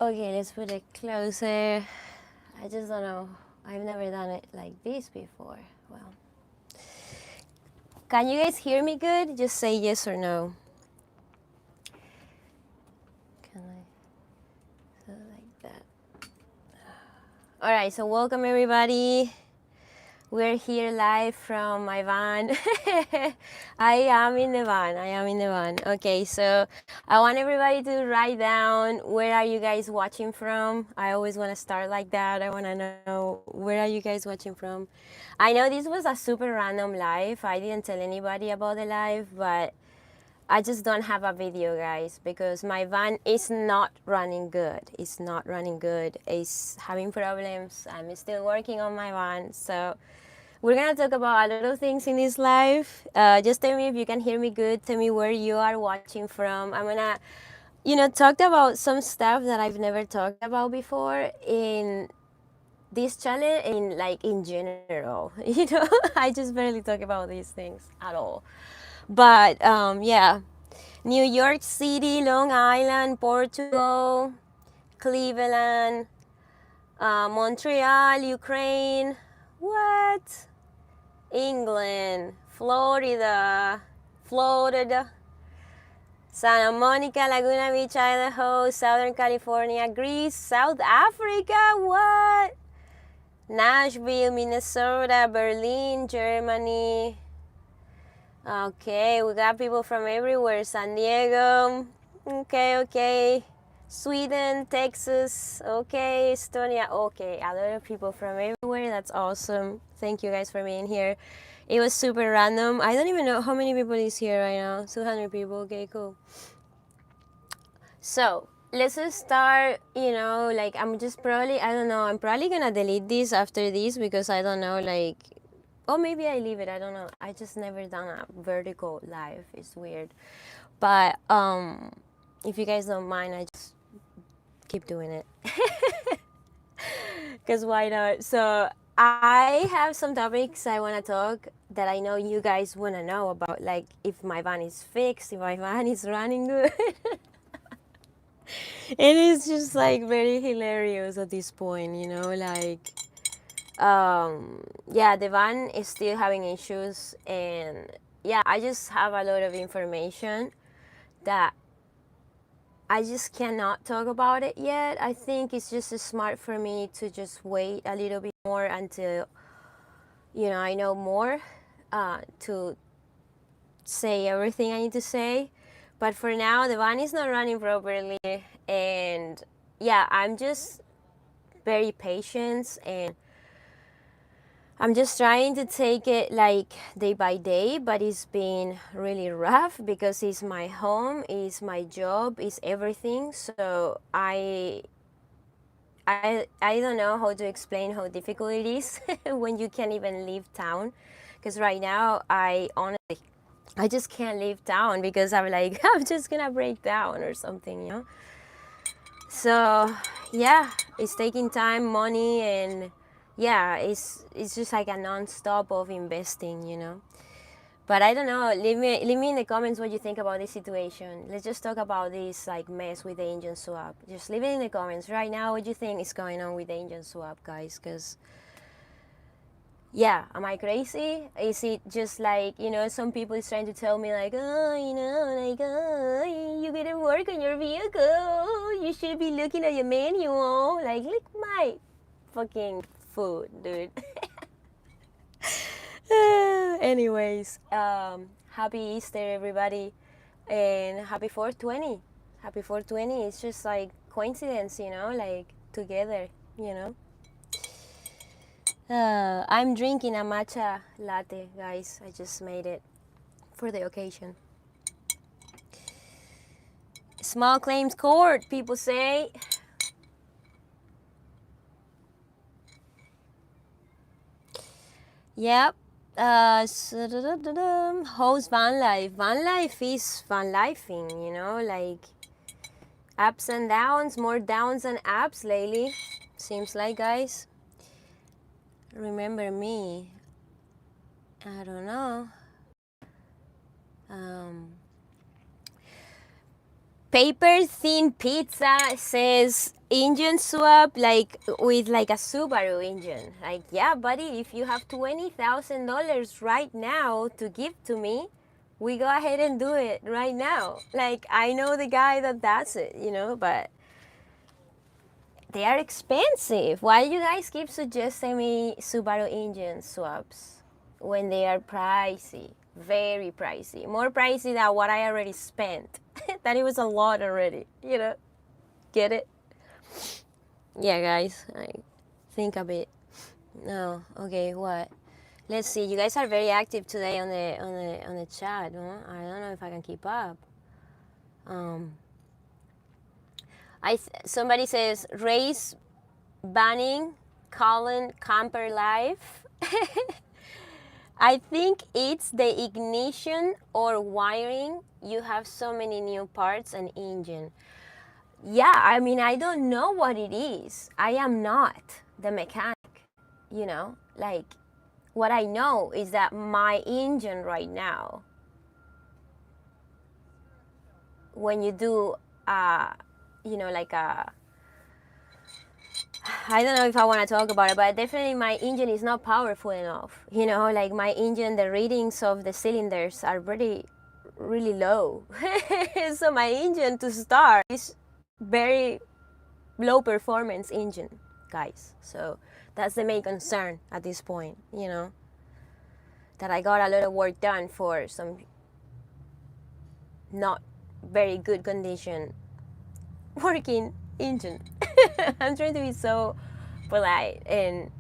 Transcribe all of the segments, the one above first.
Okay, let's put it closer. I just don't know. I've never done it like this before. Well, can you guys hear me good? Just say yes or no. Can I? So like that. All right, so welcome everybody. We're here live from my van. I am in the van. I am in the van. Okay, so I want everybody to write down where are you guys watching from. I always want to start like that. I want to know where are you guys watching from. I know this was a super random live. I didn't tell anybody about the live, but I just don't have a video, guys, because my van is not running good. It's not running good. It's having problems. I'm still working on my van, so we're gonna talk about a lot of things in this live. Just tell me if you can hear me good. Tell me where you are watching from. I'm gonna, talk about some stuff that I've never talked about before in this channel, in general. I just barely talk about these things at all. But yeah, New York City, Long Island, Portugal, Cleveland, Montreal, Ukraine. What? England, Florida, Santa Monica, Laguna Beach, Idaho, Southern California, Greece, South Africa, what? Nashville, Minnesota, Berlin, Germany. Okay, we got people from everywhere. San Diego, okay. Sweden, Texas, okay. Estonia, okay. A lot of people from everywhere. That's awesome. Thank you guys for being here. It was super random. I don't even know how many people is here right now. 200 people. Okay, cool. So let's just start. I'm just probably, I don't know. I'm probably gonna delete this after this because I don't know, or maybe I leave it. I don't know. I just never done a vertical live. It's weird. But if you guys don't mind, I just keep doing it. Because why not? So I have some topics I want to talk that I know you guys want to know about, like if my van is fixed, if my van is running good. It is just like very hilarious at this point, yeah, the van is still having issues, and yeah, I just have a lot of information that I just cannot talk about it yet. I think it's just smart for me to just wait a little bit more until I know more, to say everything I need to say. But for now, the van is not running properly, and yeah, I'm just very patient, and I'm just trying to take it like day by day, but it's been really rough because it's my home, it's my job, it's everything. So I don't know how to explain how difficult it is when you can't even leave town. Because right now, I just can't leave town because I'm like, I'm just gonna break down or something. So yeah, it's taking time, money, and yeah, it's just like a non-stop of investing. But I don't know. Leave me in the comments what you think about this situation. Let's just talk about this like mess with the engine swap. Just leave it in the comments right now. What you think is going on with the engine swap, guys? Because yeah, am I crazy? Is it just like some people is trying to tell me like, oh, you didn't work on your vehicle. You should be looking at your manual. Like, look my fucking food, dude. Anyways, happy Easter, everybody, and happy 420. Happy 420. It's just like coincidence, like together, you know. I'm drinking a matcha latte, guys. I just made it for the occasion. Small claims court, people say. Yep. How's van life? Van life is van lifing, like ups and downs, more downs than ups lately. Seems like, guys. Remember me. I don't know. Paper thin pizza says engine swap, like with like a Subaru engine. Like, yeah, buddy, if you have $20,000 right now to give to me, we go ahead and do it right now. Like, I know the guy that does it, you know, but they are expensive. Why do you guys keep suggesting me Subaru engine swaps when they are pricey? Very pricey. More pricey than what I already spent. That it was a lot already, you know? Get it? Yeah, guys, I think a bit. No, okay, what? Let's see. You guys are very active today on the chat. Huh? I don't know if I can keep up. Um, somebody says race banning Colin camper life. I think it's the ignition or wiring. You have so many new parts and engine. Yeah, I mean, I don't know what it is. I am not the mechanic, you know? Like, what I know is that my engine right now, when you do, you know, like a, I don't know if I want to talk about it, but definitely my engine is not powerful enough. You know, like my engine, the readings of the cylinders are really low. So my engine to start is very low performance engine, guys. So that's the main concern at this point, you know, that I got a lot of work done for some not very good condition working engine. I'm trying to be so polite and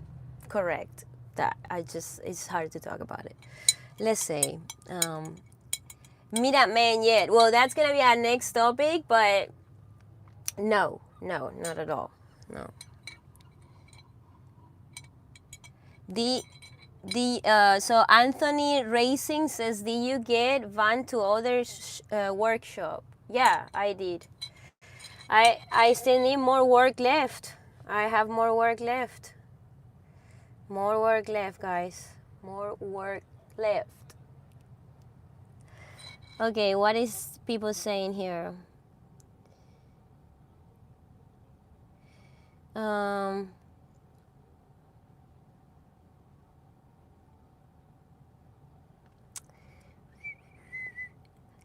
correct that it's hard to talk about it. Let's say, meet up man yet. Well, that's gonna be our next topic, but no, not at all. No. So Anthony Racing says, did you get van to other workshop? Yeah, I did. I still need more work left. I have more work left. More work left, guys. More work left. Okay, what is people saying here?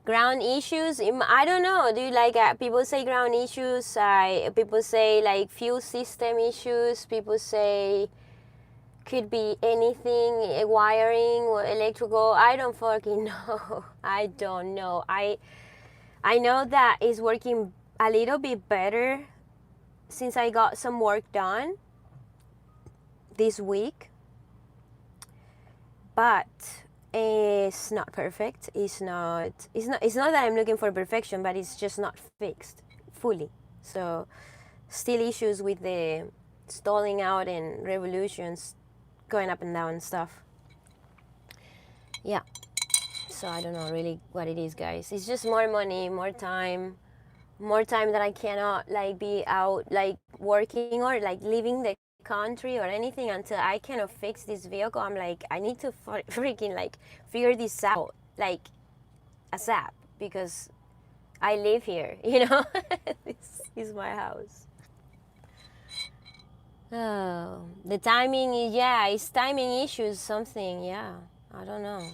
Ground issues, I don't know. Do you like people say ground issues? People say like fuel system issues. People say could be anything, wiring or electrical. I don't fucking know. I don't know. I know that it's working a little bit better since I got some work done this week, but it's not perfect. It's not that I'm looking for perfection, but it's just not fixed fully. So still issues with the stalling out and revolutions going up and down and stuff. Yeah. So I don't know really what it is, guys. It's just more money, more time that I cannot like be out like working or like leaving the country or anything until I cannot fix this vehicle. I'm like, I need to freaking like figure this out like ASAP because I live here, you know. This is my house. Oh, the timing is, yeah, it's timing issues, something, yeah, I don't know.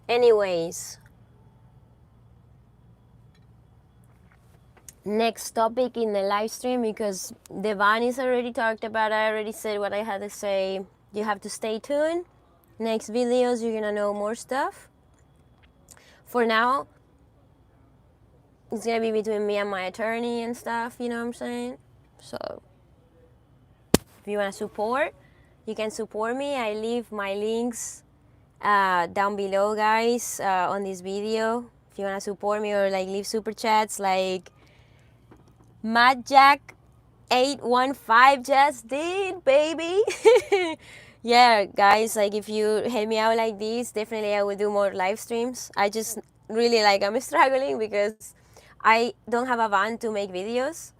Anyways, next topic in the live stream, because the van is already talked about. I already said what I had to say. You have to stay tuned. Next videos, you're gonna know more stuff. For now, it's gonna be between me and my attorney and stuff, you know what I'm saying? So, if you wanna support, you can support me. I leave my links down below, guys, on this video. If you wanna support me or like leave super chats, like MadJack815 just did, baby. Yeah, guys, like if you help me out like this, definitely I will do more live streams. I just really like, I'm struggling because I don't have a van to make videos.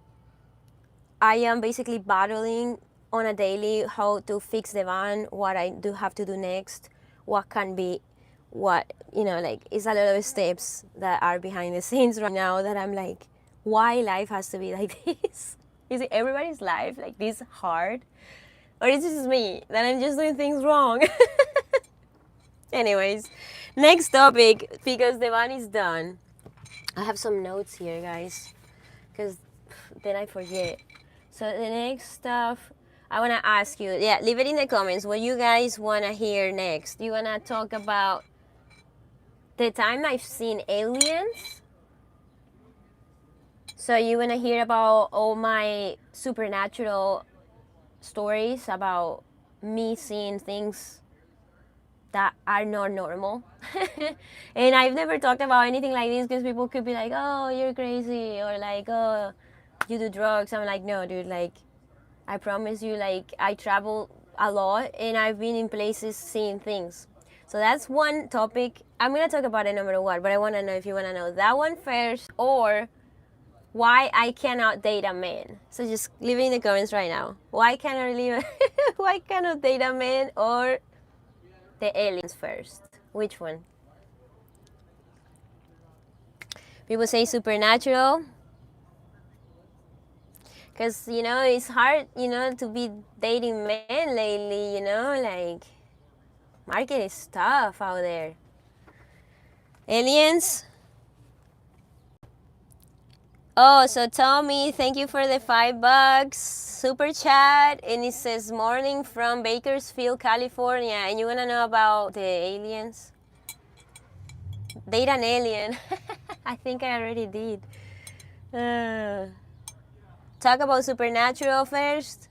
I am basically battling on a daily how to fix the van, what I do have to do next, what can be, what, you know, like it's a lot of steps that are behind the scenes right now that I'm like, why life has to be like this. Is it everybody's life like this hard? Or is it just me that I'm just doing things wrong? Anyways, next topic, because the van is done. I have some notes here, guys, because then I forget. So the next stuff I want to ask you, yeah, leave it in the comments what you guys want to hear next. You want to talk about the time I've seen aliens? So you want to hear about all my supernatural stories about me seeing things that are not normal. And I've never talked about anything like this because people could be like, oh, you're crazy, or like, oh, you do drugs. I'm like, no, dude, like, I promise you, like, I travel a lot and I've been in places seeing things. So that's one topic. I'm gonna talk about it no matter what, but I wanna know if you wanna know that one first, or why I cannot date a man. So just leave it in the comments right now. Why cannot leave why cannot date a man, or the aliens first? Which one? People say supernatural. Because, you know, it's hard, you know, to be dating men lately, you know, like, market is tough out there. Aliens? Oh, so Tommy, thank you for the $5 super chat. And it says morning from Bakersfield, California. And you want to know about the aliens? Date an alien. I think I already did. Talk about supernatural first.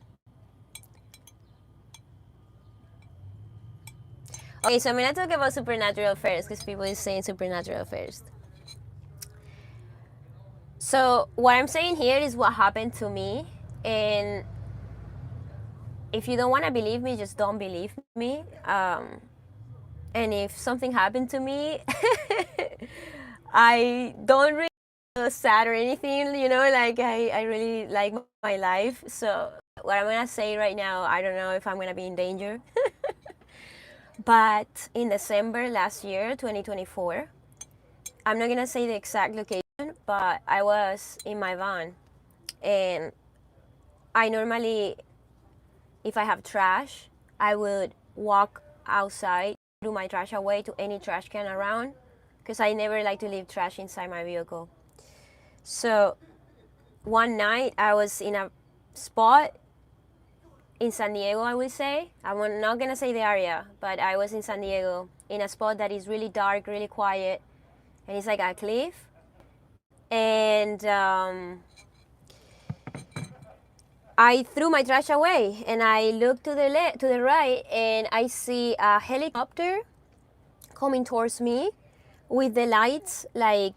Okay, so I'm gonna talk about supernatural first because people is saying supernatural first. So what I'm saying here is what happened to me, and if you don't want to believe me, just don't believe me. And if something happened to me, I don't really feel sad or anything, you know, like I really like my life. So what I'm gonna say right now, I don't know if I'm gonna be in danger. But in December last year, 2024, I'm not gonna say the exact location, but I was in my van, and I normally, if I have trash, I would walk outside, throw my trash away to any trash can around, because I never like to leave trash inside my vehicle. So one night I was in a spot in San Diego, I would say. I'm not gonna say the area, but I was in San Diego in a spot that is really dark, really quiet, and it's like a cliff. And I threw my trash away, and I looked to the right, and I see a helicopter coming towards me with the lights, like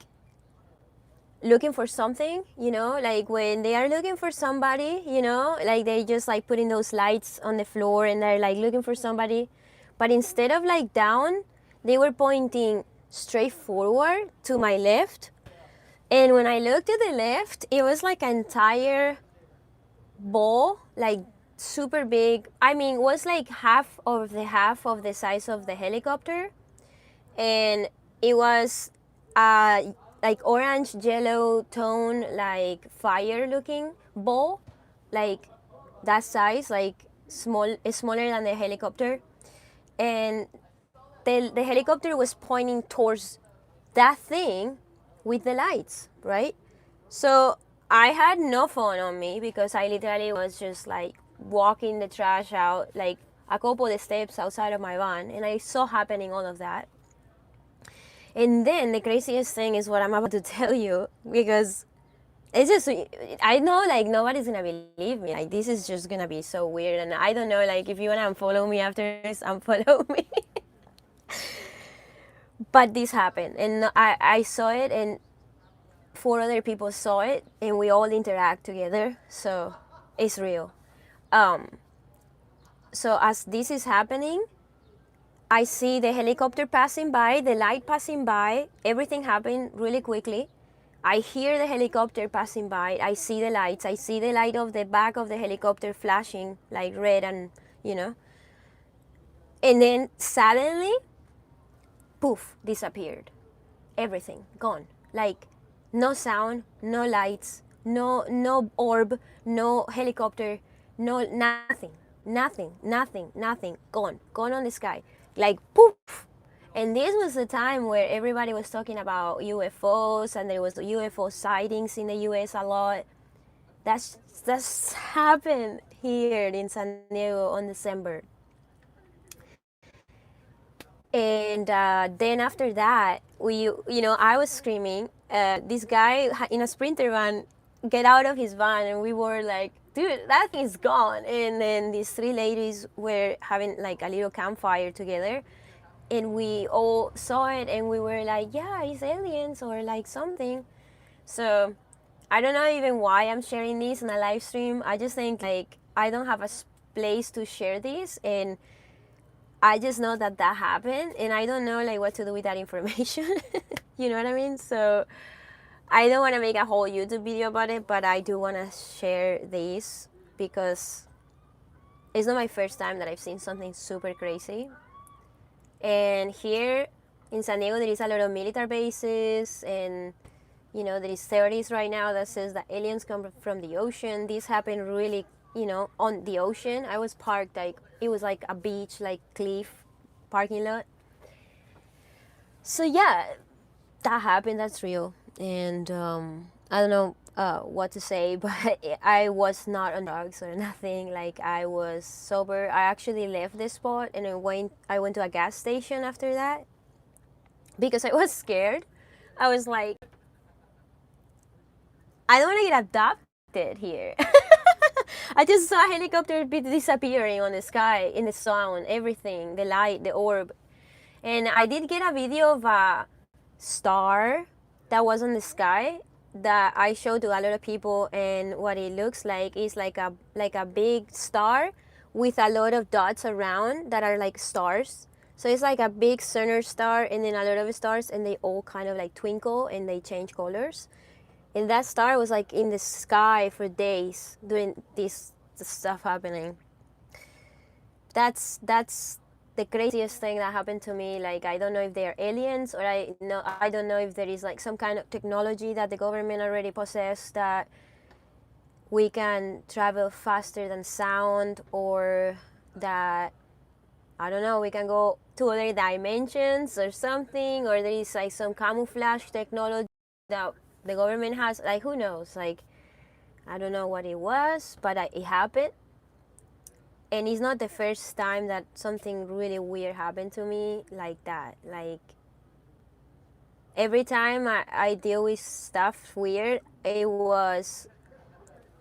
looking for something, you know, like when they are looking for somebody, you know, like they just like putting those lights on the floor and they're like looking for somebody. But instead of like down, they were pointing straight forward to my left. And when I looked to the left, it was like an entire ball, like super big. I mean, it was like half of the size of the helicopter. And it was like orange yellow tone, like fire looking ball, like that size, like smaller than the helicopter. And the helicopter was pointing towards that thing with the lights, right? So I had no phone on me because I literally was just like walking the trash out, like a couple of steps outside of my van, and I saw happening all of that. And then the craziest thing is what I'm about to tell you, because it's just, I know like nobody's gonna believe me. Like this is just gonna be so weird, and I don't know, like if you wanna unfollow me after this, unfollow me. But this happened, and I saw it, and 4 other people saw it, and we all interact together, so it's real. So as this is happening, I see the helicopter passing by, the light passing by, everything happened really quickly. I hear the helicopter passing by, I see the lights, I see the light of the back of the helicopter flashing like red, and you know. And then suddenly, poof, disappeared. Everything, gone. Like No sound, no lights, no orb, no helicopter, no nothing, nothing. Gone on the sky, like poof. And this was the time where everybody was talking about UFOs, and there was UFO sightings in the U.S. a lot. That's happened here in San Diego on December. And then after that, I was screaming. This guy in a Sprinter van get out of his van, and we were like, dude, that thing's gone. And then these three ladies were having like a little campfire together, and we all saw it, and we were like, yeah, it's aliens or like something. So I don't know even why I'm sharing this in a live stream. I just think like I don't have a place to share this, and I just know that that happened, and I don't know like what to do with that information. You know what I mean? So I don't want to make a whole YouTube video about it, but I do want to share this because it's not my first time that I've seen something super crazy. And here in San Diego, there is a lot of military bases, and there is theories right now that says that aliens come from the ocean. This happened really, on the ocean. I was parked like it was like a beach, like cliff parking lot. So yeah, that happened. That's real. And I don't know what to say, but I was not on drugs or nothing. Like I was sober. I actually left this spot and I went to a gas station after that because I was scared. I was like, I don't want to get abducted here. I just saw a helicopter disappearing on the sky, in the sun, everything, the light, the orb. And I did get a video of a star that was on the sky that I showed to a lot of people, and what it looks like is like a big star with a lot of dots around that are like stars. So it's like a big center star and then a lot of stars, and they all kind of like twinkle and they change colors. And that star was like in the sky for days during this stuff happening. That's the craziest thing that happened to me. Like I don't know if they are aliens, or I don't know if there is like some kind of technology that the government already possess that we can travel faster than sound, or that I don't know, we can go to other dimensions or something, or there is like some camouflage technology that the government has. Like who knows? Like I don't know what it was, but it happened. And it's not the first time that something really weird happened to me like that. Like every time I deal with stuff weird, it was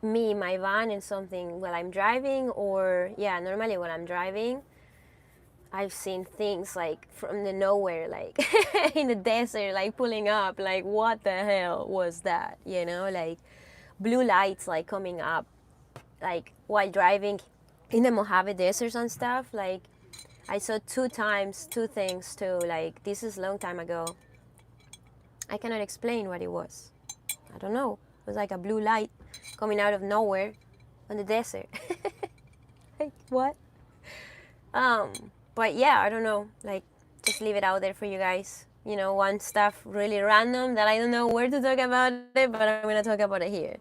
me, my van, and something while I'm driving, or yeah, normally when I'm driving, I've seen things like from the nowhere, like in the desert, like pulling up, like what the hell was that? Like blue lights like coming up, like while driving in the Mojave deserts and stuff. Like I saw two things too. Like this is a long time ago. I cannot explain what it was. I don't know. It was like a blue light coming out of nowhere on the desert. Like what? But yeah, I don't know. Like just leave it out there for you guys. One stuff really random that I don't know where to talk about it, but I'm gonna talk about it here.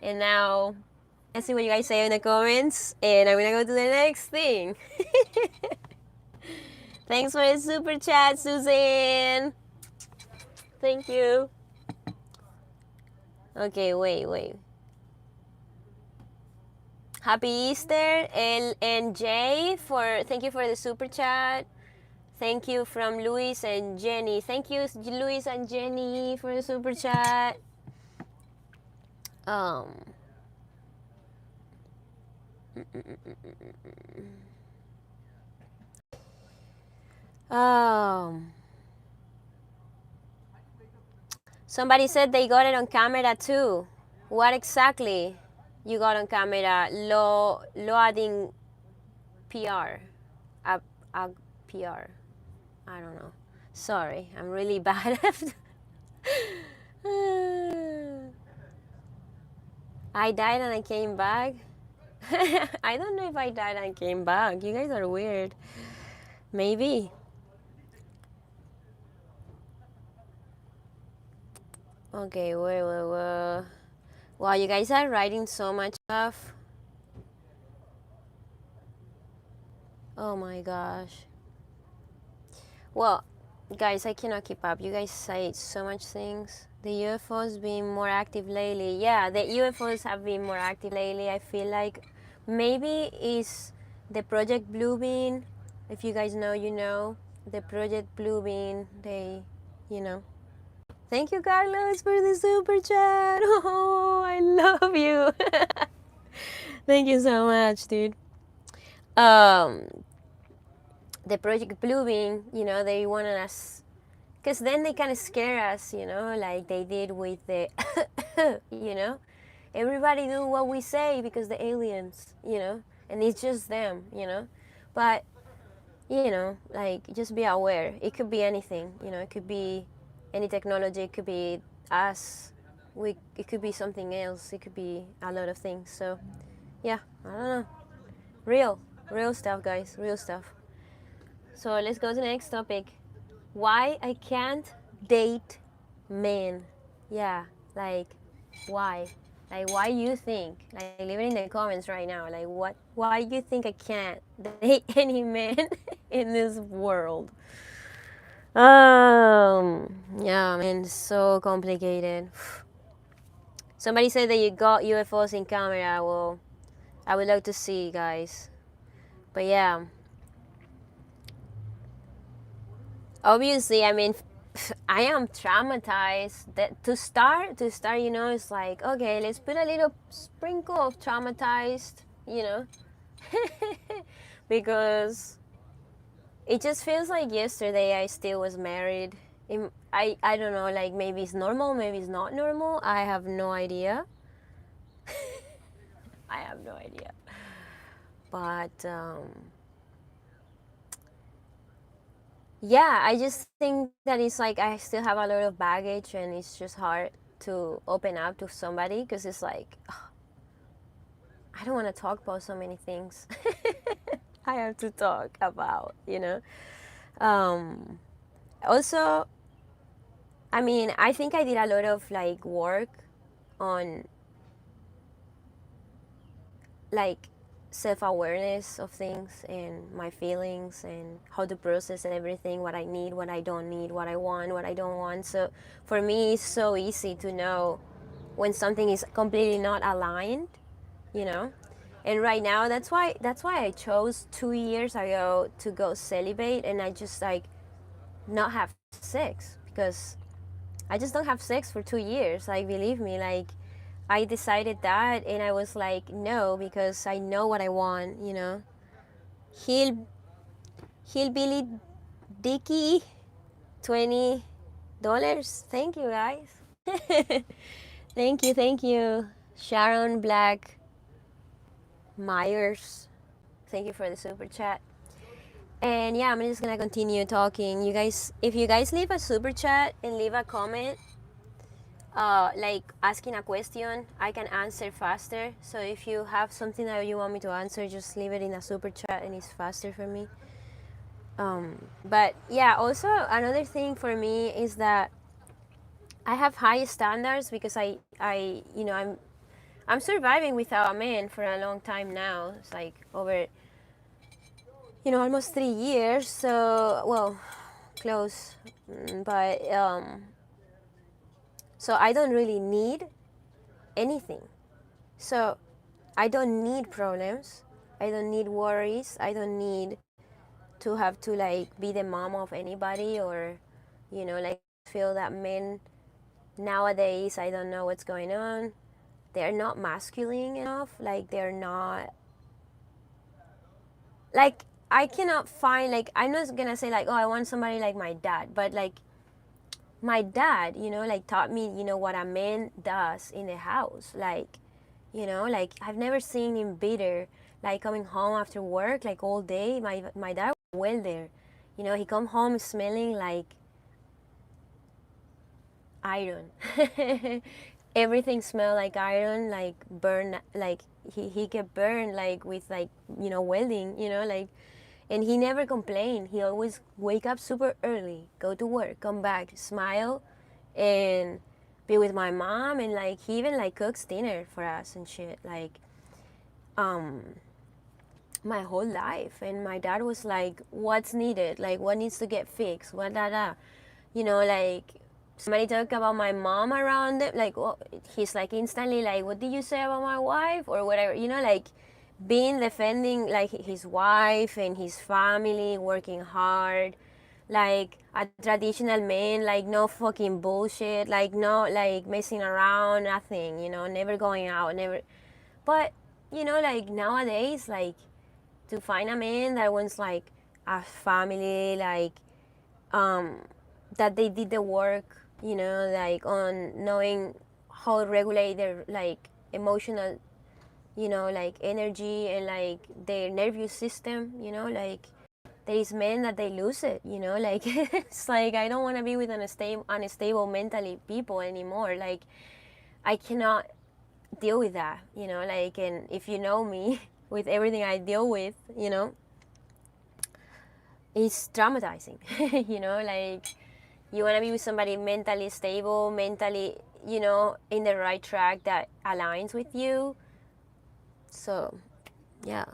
And now let's see what you guys say in the comments, and I'm gonna go to the next thing. Thanks for the super chat, Susan. Thank you. Okay, wait. Happy Easter, L and J, thank you for the super chat. Thank you from Luis and Jenny. Thank you, Luis and Jenny, for the super chat. Somebody said they got it on camera too. What exactly you got on camera? Loading PR. A PR. I don't know. Sorry, I'm really bad at I died and I came back. I don't know if I died and came back. You guys are weird. Maybe. Okay, wait. Wow, you guys are writing so much stuff. Oh my gosh. Well, guys, I cannot keep up. You guys say so much things. The UFOs being more active lately. Yeah, the UFOs have been more active lately. I feel like maybe is the Project Blue Bean. If you guys know, you know. The Project Blue Bean, they, you know. Thank you, Carlos, for the super chat. Oh, I love you. Thank you so much, dude. Um, the Project Bluebeam, you know, they wanted us, because then they kind of scare us, you know, like they did with the, you know, everybody do what we say because the aliens, you know, and it's just them, you know, but you know, like just be aware. It could be anything, you know, it could be any technology, it could be us, it could be something else, it could be a lot of things. So yeah, I don't know, real stuff, guys, real stuff. So let's go to the next topic. Why I can't date men. Yeah, like why? Like why you think? Like leave it in the comments right now. Like why you think I can't date any man in this world? Yeah, man, it's so complicated. Somebody said that you got UFOs in camera. Well, I would love to see, guys. But yeah, obviously, I mean, I am traumatized. That to start, you know, it's like okay, let's put a little sprinkle of traumatized, you know, because it just feels like yesterday I still was married. I don't know, like maybe it's normal, maybe it's not normal. I have no idea. I have no idea. But yeah, I just think that it's like I still have a lot of baggage and it's just hard to open up to somebody because it's like I don't want to talk about so many things. I have to talk about, you know. Um, Also, I mean, I think I did a lot of like work on like self-awareness of things and my feelings and how to process everything, what I need, what I don't need, what I want, what I don't want. So for me it's so easy to know when something is completely not aligned, you know. And right now that's why I chose 2 years ago to go celibate and I just like not have sex because I just don't have sex for 2 years. Like believe me, like I decided that and I was like no because I know what I want, you know. Hill Hillbilly Dicky, $20. Thank you guys. Thank you. Sharon Black Myers. Thank you for the super chat. And yeah, I'm just gonna continue talking. You guys, if you guys leave a super chat and leave a comment, like asking a question, I can answer faster. So if you have something that you want me to answer, just leave it in a super chat and it's faster for me. But yeah, also another thing for me is that I have high standards because you know, I'm surviving without a man for a long time now. It's like over, you know, almost 3 years. So, well, close, but so I don't really need anything. So I don't need problems. I don't need worries. I don't need to have to like be the mom of anybody or, you know, like feel that men nowadays, I don't know what's going on. They're not masculine enough. Like they're not like I cannot find like I'm not gonna say like oh I want somebody like my dad, but like my dad, you know, like taught me, you know, what a man does in the house. Like, you know, like I've never seen him bitter, like coming home after work, like all day. My dad was well there. You know, he come home smelling like iron. Everything smelled like iron, like burn, like he get burned like with like, you know, welding, you know, like and he never complained. He always wake up super early, go to work, come back, smile and be with my mom, and like he even like cooks dinner for us and shit, like my whole life. And my dad was like, what's needed, like what needs to get fixed, what da, you know, like somebody talk about my mom around it, like well, he's like instantly like, what did you say about my wife or whatever, you know, like being defending like his wife and his family, working hard, like a traditional man, like no fucking bullshit, like no like messing around, nothing, you know, never going out, never. But you know, like nowadays, like to find a man that wants like a family, like that they did the work, you know, like on knowing how to regulate their like emotional, you know, like energy and like their nervous system, you know, like there is men that they lose it, you know, like it's like I don't want to be with unstable mentally people anymore. Like I cannot deal with that, you know, like, and if you know me with everything I deal with, you know, it's traumatizing. You know, like you want to be with somebody mentally stable, mentally, you know, in the right track that aligns with you. So yeah.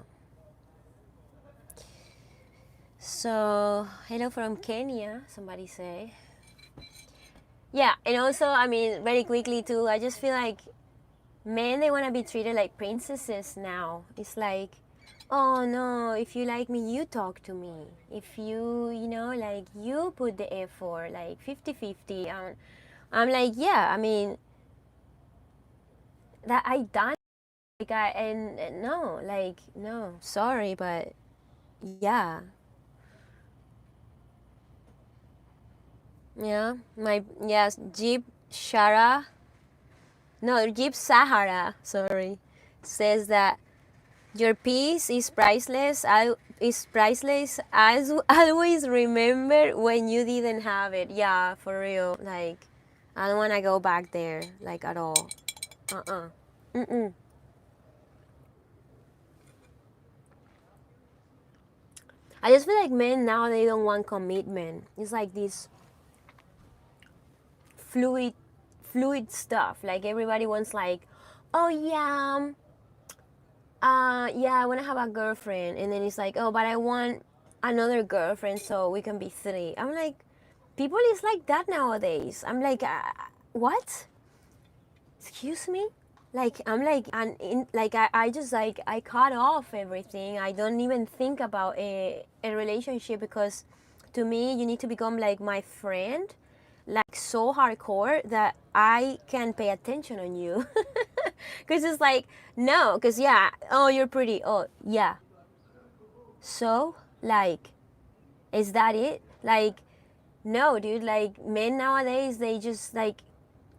So hello from Kenya, somebody say. Yeah, and also I mean very quickly too, I just feel like men, they want to be treated like princesses now. It's like, oh no, if you like me, you talk to me. If you know, like you put the effort, like 50-50. I'm like, yeah, I mean, that I done, like and no, like, no, sorry, but yeah. Yeah, yes, Jeep Shara, no, Jeep Sahara, sorry, says that your peace is priceless. Is priceless. As always, remember when you didn't have it. Yeah, for real. Like, I don't want to go back there, like at all. Mm-mm. I just feel like men now, they don't want commitment. It's like this fluid, fluid stuff. Like everybody wants like, oh yeah, yeah, I want to have a girlfriend, and then it's like, oh, but I want another girlfriend so we can be three. I'm like, people is like that nowadays. I'm like, what? Excuse me? Like I'm like, and in, like I just like I cut off everything. I don't even think about a relationship, because to me you need to become like my friend, like so hardcore that I can pay attention on you. Because it's like, no, because yeah, oh, you're pretty, oh yeah, so like, is that it? Like, no, dude, like men nowadays, they just like,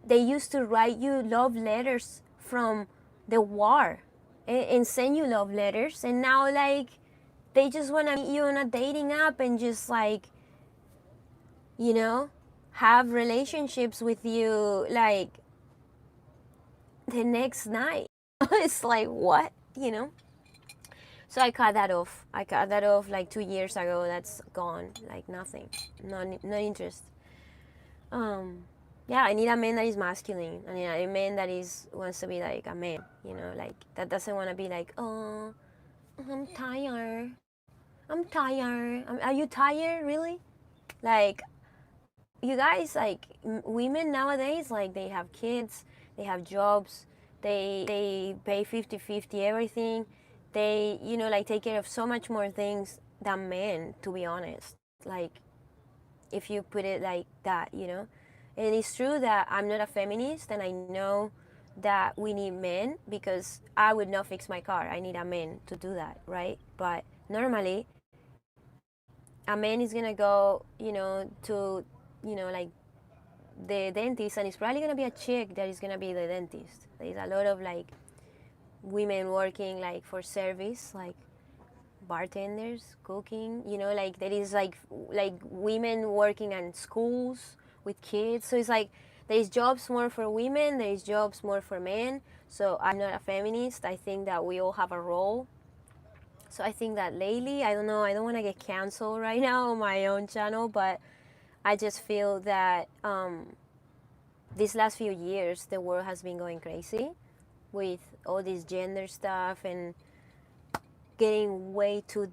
they used to write you love letters from the war, and send you love letters, and now like they just want to meet you on a dating app and just like, you know, have relationships with you like the next night. It's like, what, you know? So I cut that off. I cut that off like 2 years ago. That's gone. Like nothing. No interest. Yeah, I need a man that is masculine. I need a man that is wants to be like a man. You know, like that doesn't want to be like, oh, I'm tired. I'm tired. Are you tired? Really? Like, you guys, like women nowadays, like they have kids, they have jobs, they pay 50-50 everything. They, you know, like take care of so much more things than men, to be honest. Like, if you put it like that, you know. And it's true that I'm not a feminist, and I know that we need men, because I would not fix my car. I need a man to do that, right? But normally a man is gonna go, you know, to, you know, like the dentist, and it's probably gonna be a chick that is gonna be the dentist. There's a lot of like women working like for service, like bartenders, cooking, you know, like there is like women working in schools with kids. So it's like there's jobs more for women, there's jobs more for men. So I'm not a feminist. I think that we all have a role. So I think that lately, I don't know, I don't want to get canceled right now on my own channel, but I just feel that these last few years, the world has been going crazy with all this gender stuff and getting way too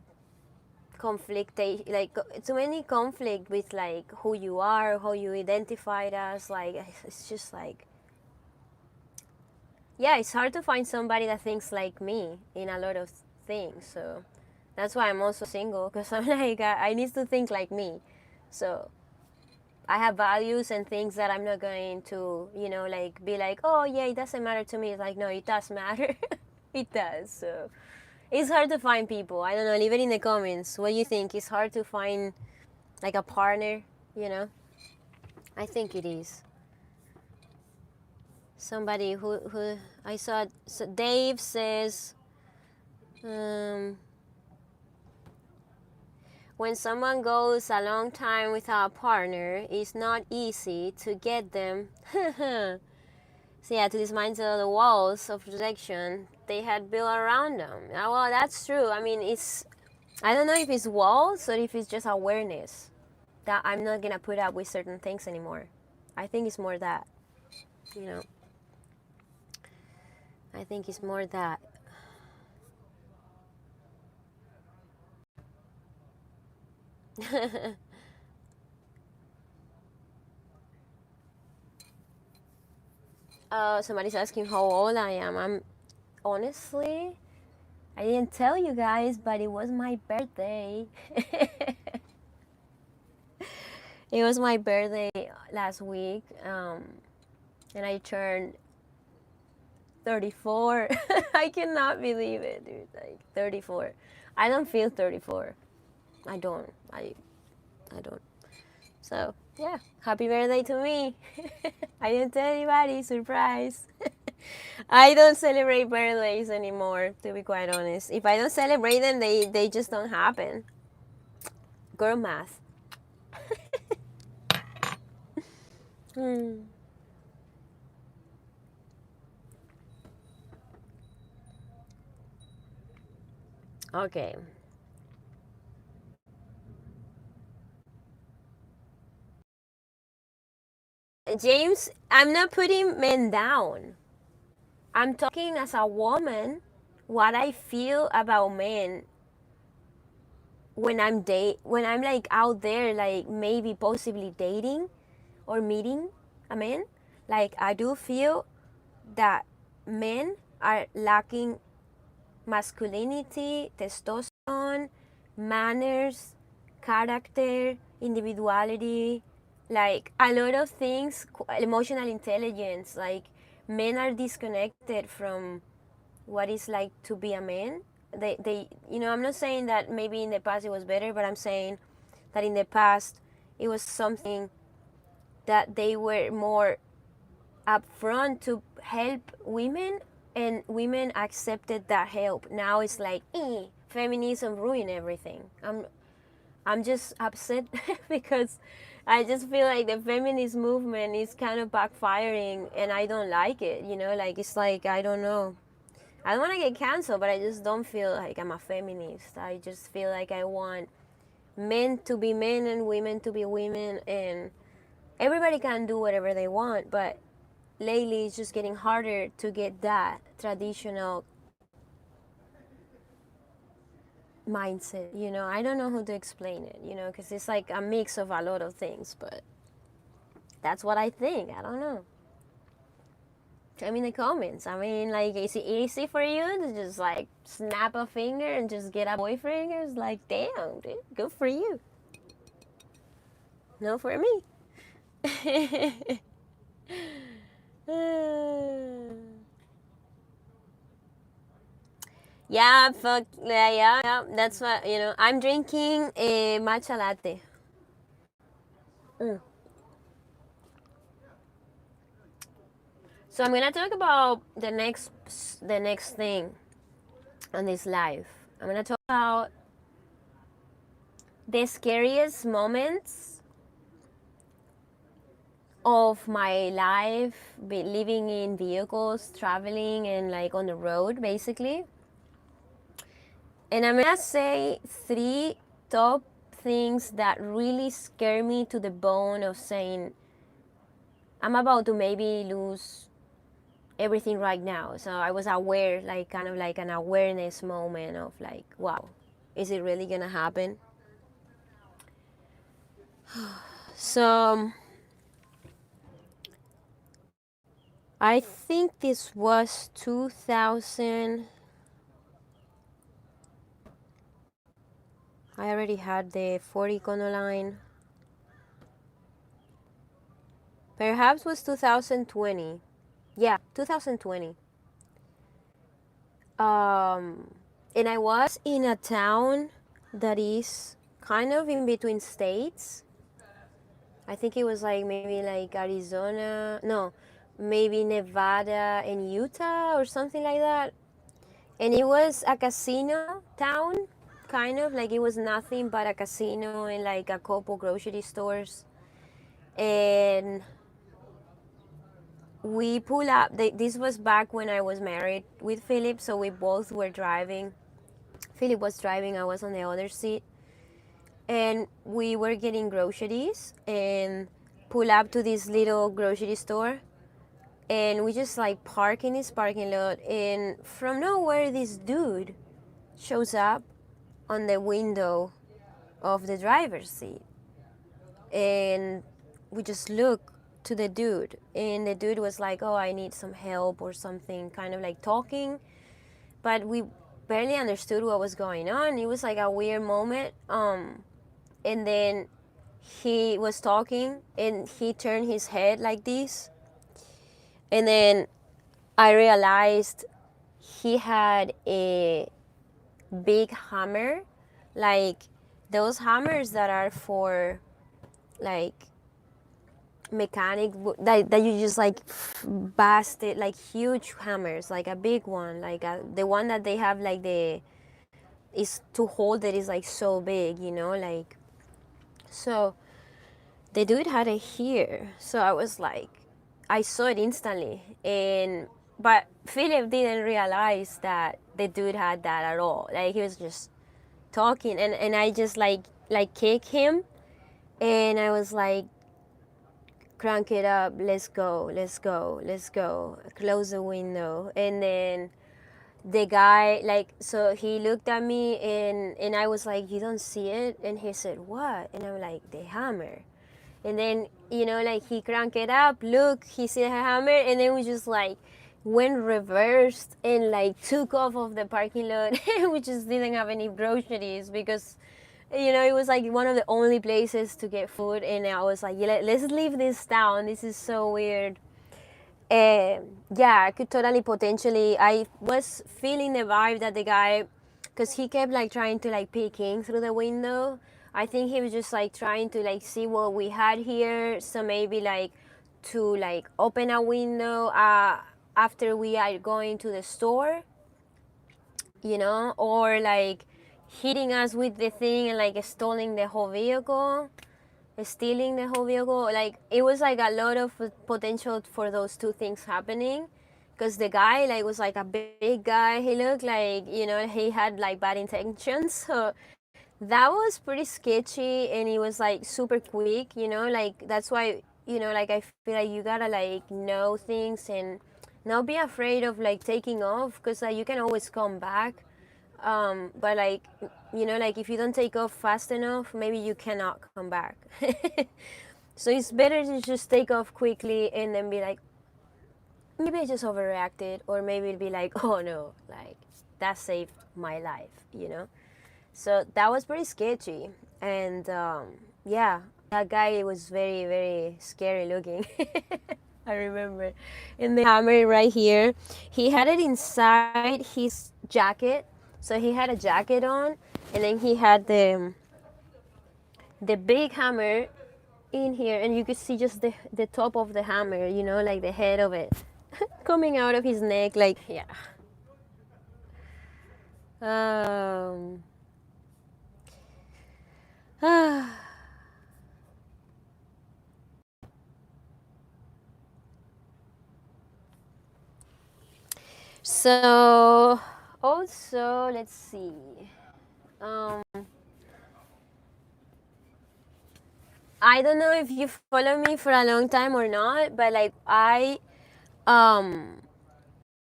like too many conflict with like who you are, how you identified as. Like it's just like, yeah, it's hard to find somebody that thinks like me in a lot of things. So that's why I'm also single, because I'm like, I need to think like me. So I have values and things that I'm not going to, you know, like be like, oh yeah, it doesn't matter to me. It's like, no, it does matter. It does. So it's hard to find people. I don't know, leave it in the comments. What do you think? It's hard to find like a partner, you know? I think it is. Somebody who I saw, so Dave says, when someone goes a long time without a partner, it's not easy to get them. So yeah, to dismantle the walls of protection they had built around them. Well, that's true. I mean, I don't know if it's walls or if it's just awareness that I'm not gonna put up with certain things anymore. I think it's more that, you know. I think it's more that. Somebody's asking how old I am. I'm honestly, I didn't tell you guys, but it was my birthday. It was my birthday last week, and I turned 34. I cannot believe it, dude. Like 34. I don't feel 34. I don't. I don't. So yeah, happy birthday to me. I didn't tell anybody. Surprise. I don't celebrate birthdays anymore, to be quite honest. If I don't celebrate them, they just don't happen. Girl math. Okay. James, I'm not putting men down. I'm talking as a woman what I feel about men when I'm like out there, like maybe possibly dating or meeting a man. Like I do feel that men are lacking masculinity, testosterone, manners, character, individuality, like a lot of things, emotional intelligence. Like men are disconnected from what it's like to be a man. You know, I'm not saying that maybe in the past it was better, but I'm saying that in the past it was something that they were more upfront to help women, and women accepted that help. Now it's like, feminism ruined everything. I'm just upset because I just feel like the feminist movement is kind of backfiring, and I don't like it. You know, like it's like, I don't know. I don't want to get canceled, but I just don't feel like I'm a feminist. I just feel like I want men to be men and women to be women, and everybody can do whatever they want, but lately it's just getting harder to get that traditional mindset, you know. I don't know how to explain it, you know, because it's like a mix of a lot of things, but that's what I think. I don't know. Tell me in the comments. I mean, like, is it easy for you to just like snap a finger and just get a boyfriend? It's like, damn, dude, good for you. No, for me. Yeah, fuck, yeah, that's what, you know. I'm drinking a matcha latte. So I'm gonna talk about the next thing on this live. I'm gonna talk about the scariest moments of my life, living in vehicles, traveling, and like on the road, basically. And I'm gonna say 3 top things that really scare me to the bone of saying, I'm about to maybe lose everything right now. So I was aware, like kind of like an awareness moment of like, wow, is it really gonna happen? So I think this was 2000. I already had the 40 icono line. Perhaps was 2020. Yeah, 2020. And I was in a town that is kind of in between states. I think it was like maybe like Arizona, no, maybe Nevada and Utah or something like that. And it was a casino town, kind of like it was nothing but a casino and like a couple grocery stores. And we pull up, this was back when I was married with Philip, so we both were driving. Philip was driving, I was on the other seat. And we were getting groceries and pull up to this little grocery store, and we just like park in this parking lot, and from nowhere this dude shows up on the window of the driver's seat, and we just look to the dude, and the dude was like, oh, I need some help or something, kind of like talking, but we barely understood what was going on. It was like a weird moment. And then he was talking and he turned his head like this, and then I realized he had a big hammer, like those hammers that are for like mechanic, that you just like bust it, like huge hammers, like a big one, like the one that they have like the is to hold it is like so big, you know, like. So the dude had it here, so I was like, I saw it instantly, and but Philip didn't realize that the dude had that at all. Like he was just talking, and I just like kick him, and I was like, crank it up, let's go, let's go, let's go, close the window, and then the guy, like, so he looked at me, and I was like, you don't see it? And he said, what? And I'm like, the hammer. And then, you know, like he cranked it up, look, he see the hammer, and then we just like went reversed and like took off of the parking lot. We just didn't have any groceries because, you know, it was like one of the only places to get food. And I was like, yeah, let's leave this town. This is so weird. Yeah, I could totally potentially, I was feeling the vibe that the guy, because he kept like trying to like peek in through the window. I think he was just like trying to like see what we had here, so maybe like to like open a window after we are going to the store, you know, or like hitting us with the thing and like stealing the whole vehicle, stealing the whole vehicle. Like it was like a lot of potential for those two things happening, because the guy like was like a big guy. He looked like, you know, he had like bad intentions. So that was pretty sketchy, and it was like super quick, you know, like that's why, you know, like I feel like you gotta like know things and not be afraid of like taking off, because like you can always come back. But like, you know, like if you don't take off fast enough, maybe you cannot come back. So it's better to just take off quickly and then be like, maybe I just overreacted, or maybe it'd be like, oh no, like that saved my life, you know. So that was pretty sketchy. And yeah, that guy was very, very scary looking. I remember. And the hammer right here, he had it inside his jacket. So he had a jacket on, and then he had the big hammer in here, and you could see just the top of the hammer, you know, like the head of it coming out of his neck, like, yeah. Um, so also, let's see. Um, I don't know if you follow me for a long time or not, but like I um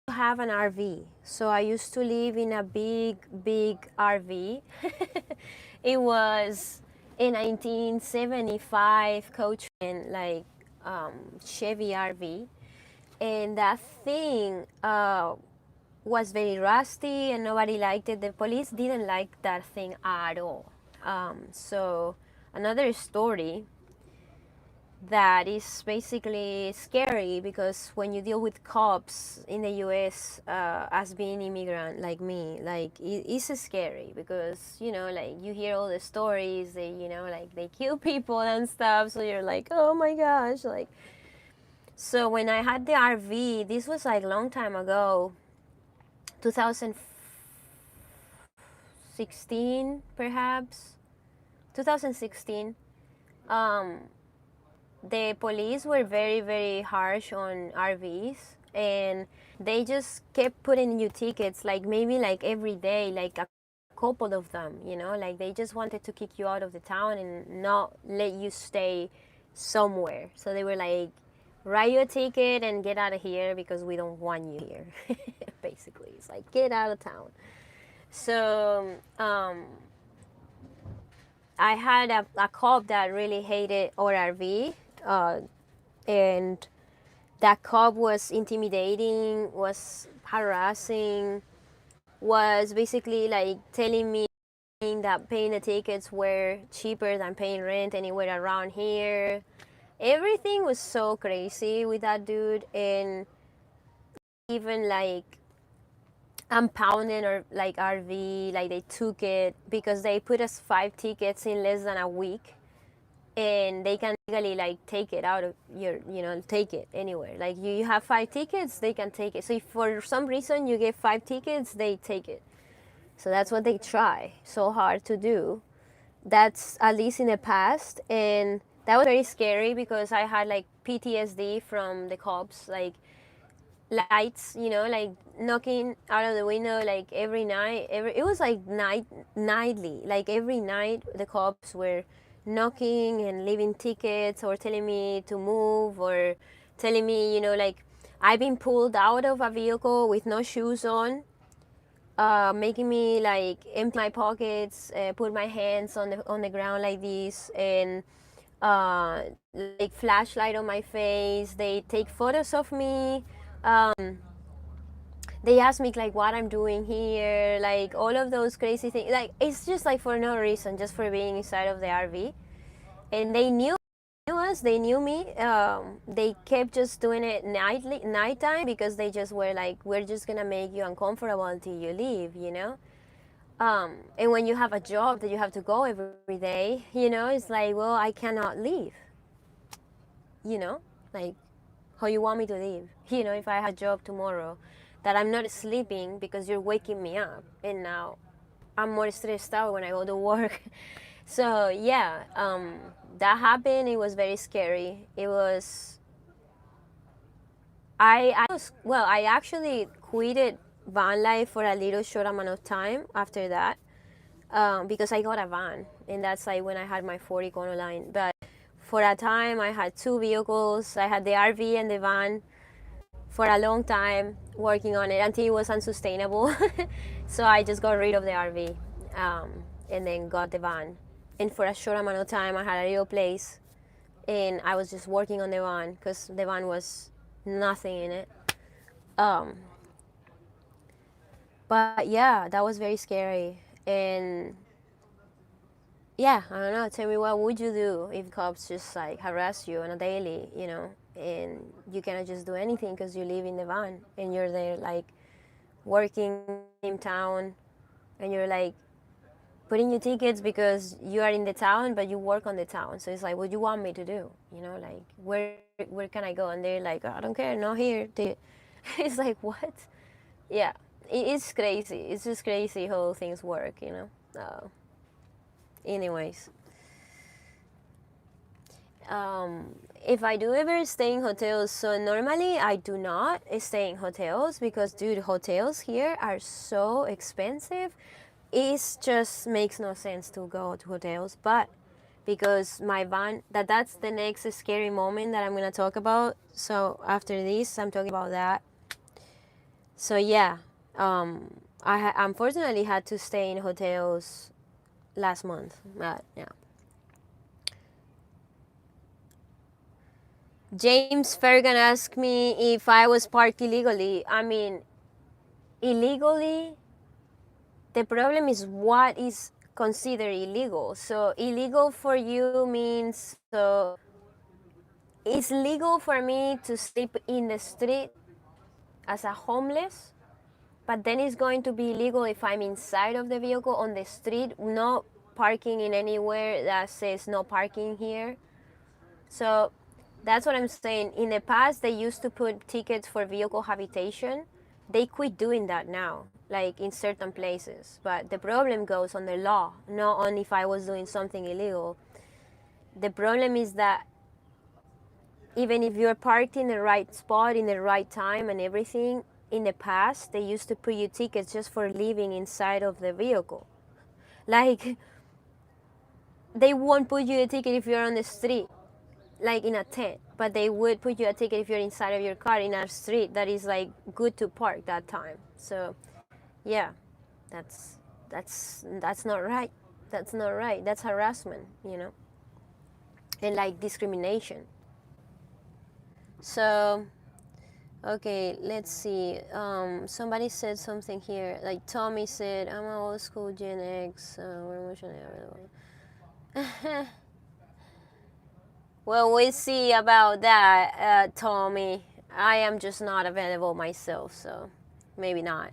have an RV. So I used to live in a big RV. It was a 1975 Coachman like Chevy RV, and that thing was very rusty and nobody liked it. The police didn't like that thing at all. So another story that is basically scary, because when you deal with cops in the US, as being immigrant like me, like it's scary, because like you hear all the stories, they like they kill people and stuff, so you're like, oh my gosh, like. So when I had the RV, this was like long time ago, 2016 perhaps, 2016. um the police were very harsh on RVs, and they just kept putting you tickets, like maybe like every day, like a couple of them, like they just wanted to kick you out of the town and not let you stay somewhere. So they were like, write you a ticket and get out of here because we don't want you here. Basically, it's like, get out of town. So I had a cop that really hated our RV, and that cop was intimidating, was harassing, was basically like telling me that paying the tickets were cheaper than paying rent anywhere around here. Everything was so crazy with that dude, and even like impounding or like RV, like they took it because they put us 5 tickets in less than a week, and they can legally like take it out of your, take it anywhere. Like you have 5 tickets, they can take it. So if for some reason you get 5 tickets, they take it. So that's what they try so hard to do. That's at least in the past, and that was very scary because I had like PTSD from the cops, like lights, like knocking out of the window like every night. It was like nightly, like every night the cops were knocking and leaving tickets or telling me to move, or telling me, like I've been pulled out of a vehicle with no shoes on, making me like empty my pockets, put my hands on the ground like this, and like flashlight on my face. They take photos of me. Um, they ask me like what I'm doing here, like all of those crazy things. Like it's just like for no reason, just for being inside of the RV. And they knew us, they knew me. They kept just doing it nighttime, because they just were like, we're just gonna make you uncomfortable until you leave. And when you have a job that you have to go every day, it's like, well, I cannot leave. Like, how you want me to leave? If I have a job tomorrow that I'm not sleeping because you're waking me up, and now I'm more stressed out when I go to work. So yeah, that happened. It was very scary. It was. I actually quitted van life for a little short amount of time after that, because I got a van, and that's like when I had my 40 line. But for a time, I had 2 vehicles. I had the RV and the van for a long time, working on it until it was unsustainable. So I just got rid of the RV, and then got the van. And for a short amount of time, I had a little place, and I was just working on the van because the van was nothing in it. Um, but yeah, that was very scary. And yeah, I don't know. Tell me, what would you do if cops just like harass you on a daily, and you cannot just do anything because you live in the van and you're there like working in town, and you're like putting your tickets because you are in the town, but you work on the town. So it's like, what do you want me to do? Like where can I go? And they're like, oh, I don't care, not here. It's like, what? Yeah, it's crazy. It's just crazy how things work. Anyways, if I do ever stay in hotels, so normally I do not stay in hotels because, dude, hotels here are so expensive. It just makes no sense to go to hotels. But because my van, that's the next scary moment that I'm gonna talk about. So after this, I'm talking about that. So yeah, I unfortunately had to stay in hotels last month. But yeah. James Fergan asked me if I was parked illegally. I mean, illegally, the problem is what is considered illegal. So illegal for you means, so it's legal for me to sleep in the street as a homeless, but then it's going to be illegal if I'm inside of the vehicle on the street, not parking in anywhere that says no parking here. So that's what I'm saying. In the past, they used to put tickets for vehicle habitation. They quit doing that now, like in certain places. But the problem goes on the law, not on if I was doing something illegal. The problem is that even if you're parked in the right spot, in the right time and everything, in the past, they used to put you tickets just for living inside of the vehicle. Like, they won't put you a ticket if you're on the street, like in a tent, but they would put you a ticket if you're inside of your car in a street that is like good to park that time. So yeah, that's that's not right. That's not right. That's harassment, you know, and like discrimination. So okay, let's see. Somebody said something here. Like Tommy said, I'm an old school Gen X. We're emotionally available. Well, we'll see about that, Tommy. I am just not available myself, so maybe not.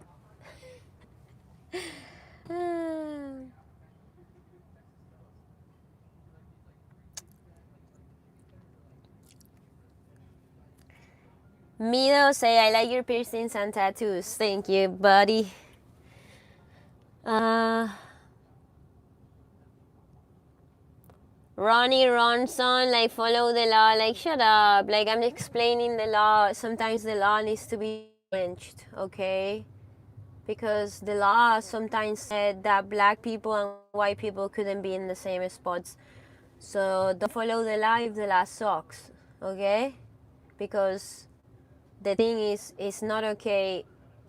Mido say, I like your piercings and tattoos. Thank you, buddy. Ronnie Ronson, like, follow the law. Like, shut up. Like, I'm explaining the law. Sometimes the law needs to be challenged, okay? Because the law sometimes said that black people and white people couldn't be in the same spots. So don't follow the law if the law sucks, okay? Because the thing is, it's not okay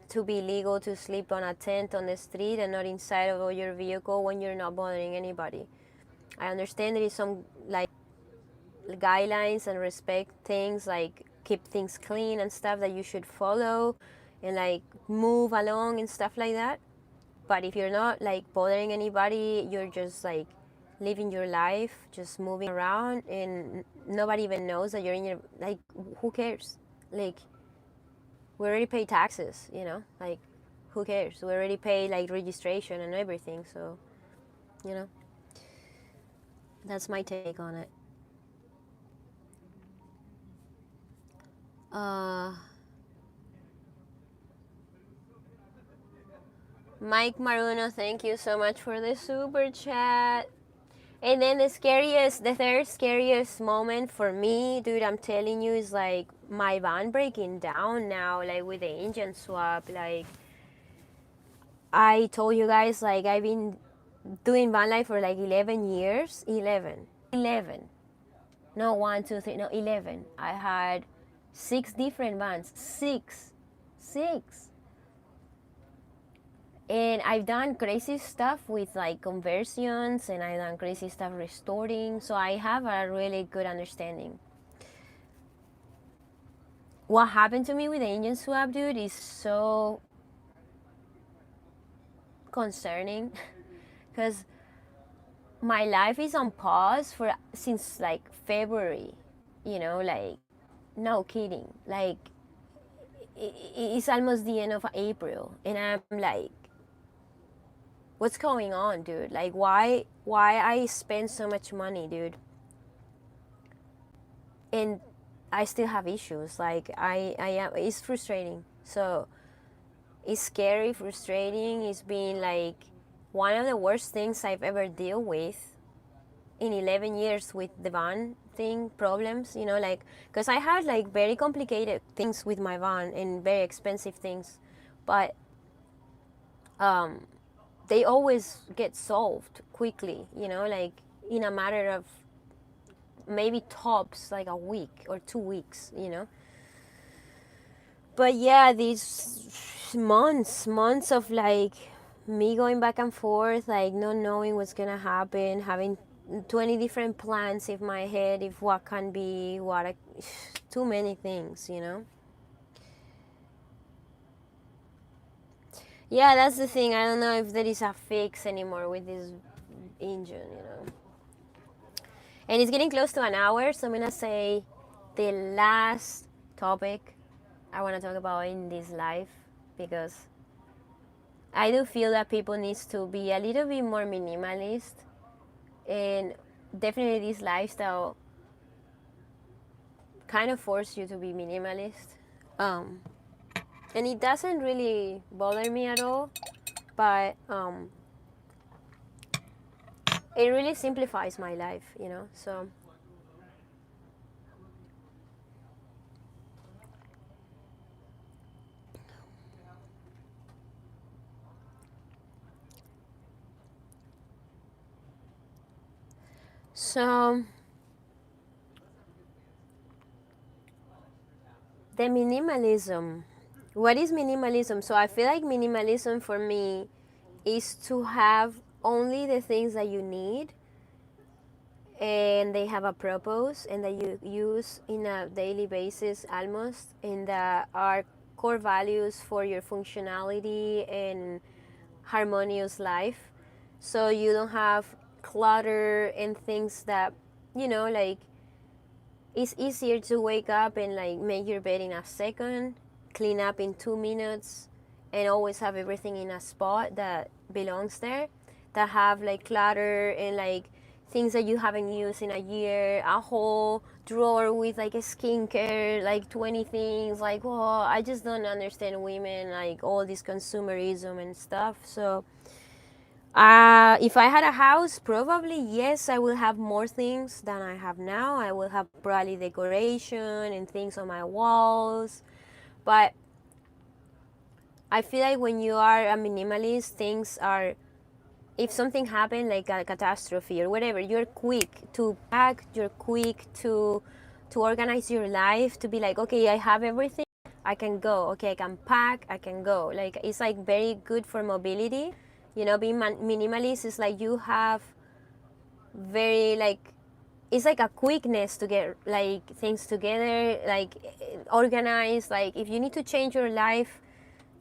to be legal to sleep on a tent on the street and not inside of your vehicle when you're not bothering anybody. I understand there is some like guidelines and respect things, like keep things clean and stuff that you should follow and like move along and stuff like that. But if you're not like bothering anybody, you're just like living your life, just moving around, and nobody even knows that you're in your, like, who cares? Like, we already pay taxes, you know, like, who cares? We already pay like registration and everything, so, you know, that's my take on it. Mike Maruno, thank you so much for the super chat. And then the third scariest moment for me, dude, I'm telling you, is like my van breaking down now, like with the engine swap. Like, I told you guys, like, I've been doing van life for like 11 years. 11. No, 1, 2, 3, no, 11. I had 6 different vans. Six. And I've done crazy stuff with like conversions, and I've done crazy stuff restoring, so I have a really good understanding. What happened to me with the engine swap, dude, is so concerning because my life is on pause since like February, you know, like, no kidding. Like, it's almost the end of April, and I'm like, what's going on, dude? Like, why I spend so much money, dude? And I still have issues. Like, I am, it's frustrating. So it's scary, frustrating. It's been like one of the worst things I've ever dealt with in 11 years with the van thing, problems, you know, like, because I had like very complicated things with my van and very expensive things, but they always get solved quickly, you know, like, in a matter of maybe tops like a week or 2 weeks, But yeah, these months of like me going back and forth, like not knowing what's gonna happen, having 20 different plans in my head, if what can be, too many things. Yeah, that's the thing. I don't know if there is a fix anymore with this engine. And it's getting close to an hour, so I'm gonna say the last topic I want to talk about in this life, because I do feel that people needs to be a little bit more minimalist, and definitely this lifestyle kind of force you to be minimalist. Um, and it doesn't really bother me at all, but it really simplifies my life. So the minimalism. What is minimalism? So I feel like minimalism for me is to have only the things that you need, and they have a purpose, and that you use in a daily basis almost, and that are core values for your functionality and harmonious life. So you don't have clutter and things that, like, it's easier to wake up and like make your bed in a second, clean up in 2 minutes, and always have everything in a spot that belongs there, that have like clutter and like things that you haven't used in a year, a whole drawer with like a skincare, like 20 things. Like, well, I just don't understand women, like all this consumerism and stuff. So if I had a house, probably yes, I will have more things than I have now. I will have probably decoration and things on my walls. But I feel like when you are a minimalist, things are, if something happened like a catastrophe or whatever, you're quick to pack, you're quick to organize your life, to be like, okay, I have everything, I can go. Okay, I can pack, I can go. Like, it's like very good for mobility. Being minimalist is like you have very like, it's like a quickness to get like things together, like organized. Like if you need to change your life,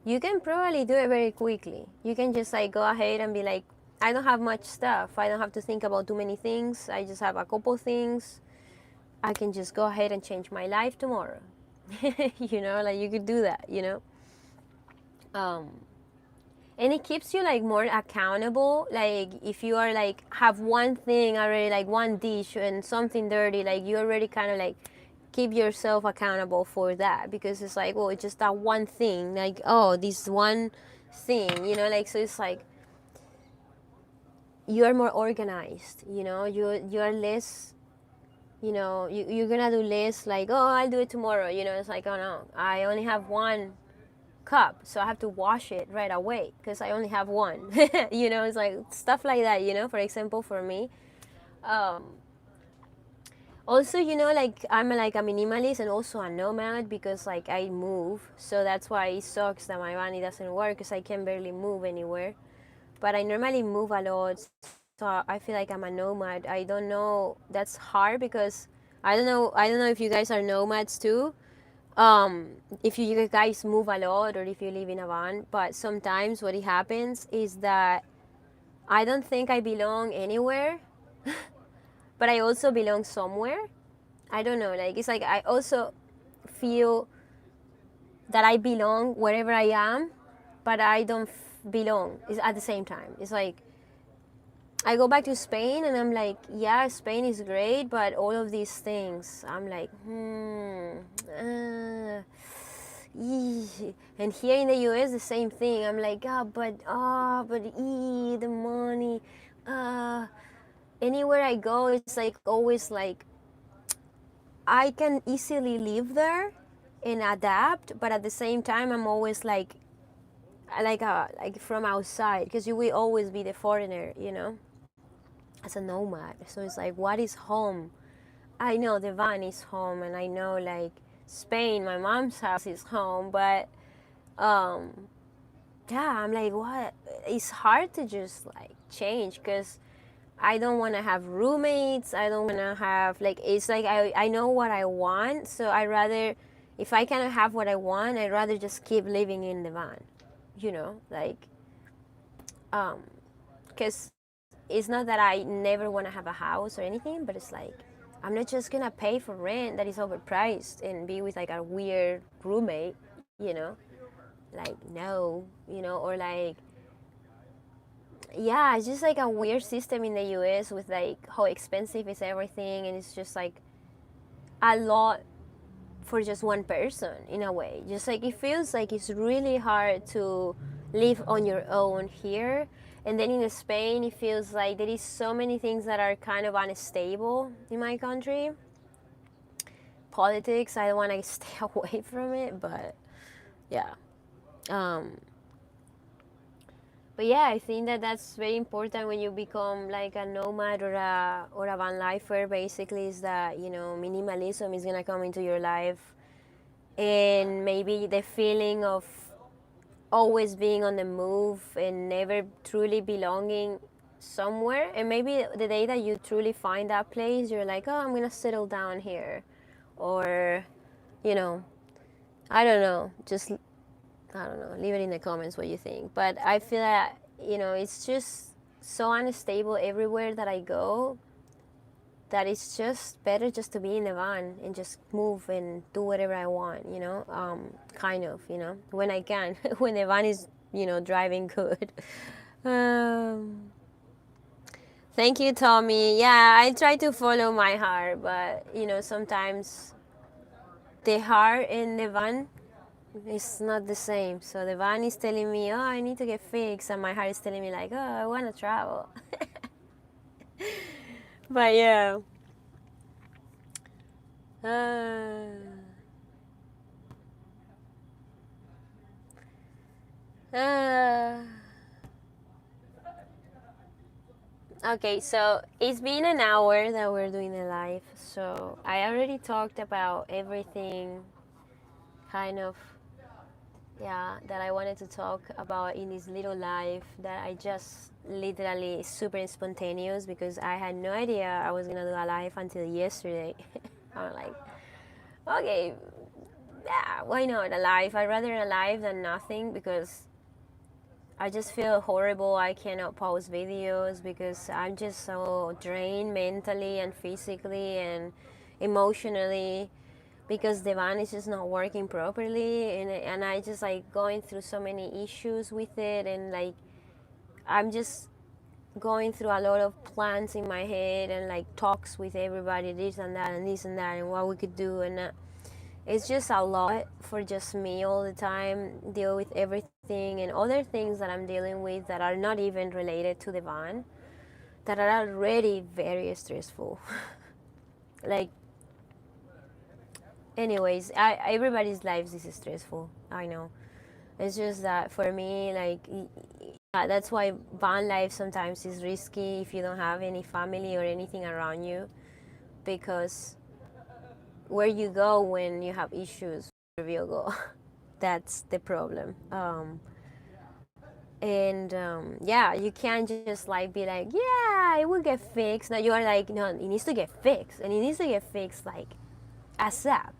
you can probably do it very quickly. You can just like go ahead and be like, I don't have much stuff, I don't have to think about too many things, I just have a couple things, I can just go ahead and change my life tomorrow. Like you could do that. um and it keeps you like more accountable. Like if you are like have one thing already, like one dish and something dirty, like you already kind of like keep yourself accountable for that, because it's like, well, it's just that one thing, like, oh, this one thing, like, so it's like you are more organized. You are less, you're gonna do less like, oh, I'll do it tomorrow. It's like, oh no, I only have one cup, so I have to wash it right away because I only have one. It's like stuff like that. For example, for me, um, also, like I'm like a minimalist and also a nomad, because like I move, so that's why it sucks that my body doesn't work, because I can barely move anywhere. But I normally move a lot, so I feel like I'm a nomad. I don't know, that's hard, because I don't know if you guys are nomads too. If you guys move a lot, or if you live in a van, but sometimes what it happens is that I don't think I belong anywhere, but I also belong somewhere. I don't know, like it's like I also feel that I belong wherever I am, but I don't belong. It's at the same time. It's like I go back to Spain and I'm like, yeah, Spain is great, but all of these things, I'm like, and here in the US, the same thing. I'm like, but the money, anywhere I go, it's like always like I can easily live there and adapt, but at the same time, I'm always like from outside, because you will always be the foreigner. as a nomad. So it's like, what is home? I know the van is home, and I know like Spain, my mom's house is home, but um, yeah, I'm like, what? It's hard to just like change because I don't want to have roommates. I don't want to have like, it's like I know what I want, so I rather, if I cannot have what I want, I'd rather just keep living in the van, like, because it's not that I never want to have a house or anything, but it's like I'm not just gonna pay for rent that is overpriced and be with like a weird roommate, like no, or like, yeah, it's just like a weird system in the US with like how expensive is everything, and it's just like a lot for just one person in a way. Just like it feels like it's really hard to live on your own here. And then in Spain, it feels like there is so many things that are kind of unstable in my country. Politics, I don't want to stay away from it, but yeah. Um, but yeah, I think that that's very important when you become like a nomad or a van lifer. Basically, is that minimalism is gonna come into your life, and maybe the feeling of always being on the move and never truly belonging somewhere. And maybe the day that you truly find that place, you're like, oh, I'm gonna settle down here, or you know, I don't know, just I don't know, leave it in the comments what you think. But I feel that it's just so unstable everywhere that I go that it's just better just to be in the van and just move and do whatever I want, kind of, when I can, when the van is, driving good. Um, Thank you, Tommy. Yeah, I try to follow my heart, but, sometimes the heart and the van is not the same. So the van is telling me, oh, I need to get fixed, and my heart is telling me, like, oh, I want to travel. But yeah. Uh, uh, okay, so it's been an hour that we're doing the live. So I already talked about everything, kind of, yeah, that I wanted to talk about in this little live that I just literally super spontaneous because I had no idea I was gonna do a live until yesterday. I'm like, okay, yeah, why not a live? I'd rather a live than nothing because I just feel horrible. I cannot post videos because I'm just so drained mentally and physically and emotionally because the van is just not working properly, and I just like going through so many issues with it, and like I'm just going through a lot of plans in my head and like talks with everybody, this and that and this and that and what we could do, and it's just a lot for just me all the time, deal with everything and other things that I'm dealing with that are not even related to the van, that are already very stressful. Like, anyways, everybody's lives is stressful, I know. It's just that for me, like, that's why van life sometimes is risky if you don't have any family or anything around you, because where you go when you have issues, where you go. That's the problem. And yeah, you can't just like be like, yeah, it will get fixed. No, you are like, no, it needs to get fixed, and it needs to get fixed like ASAP,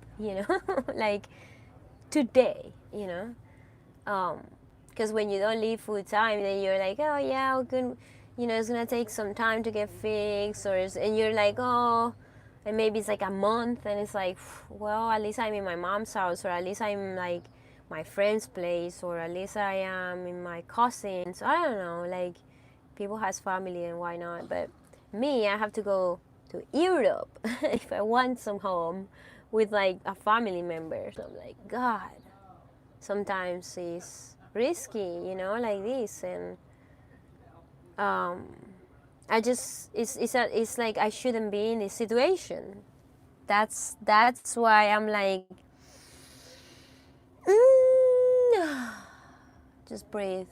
like today, because when you don't leave full time, then you're like, oh yeah, okay, it's gonna take some time to get fixed, and you're like, oh, and maybe it's like a month, and it's like, well, at least I'm in my mom's house, or at least I'm like my friend's place, or at least I am in my cousin's. I don't know, like people has family and why not, but me, I have to go to Europe if I want some home with like a family member. So I'm like, God, sometimes it's risky, like this, and um, I just it's like I shouldn't be in this situation. That's why I'm like, mm, just breathe,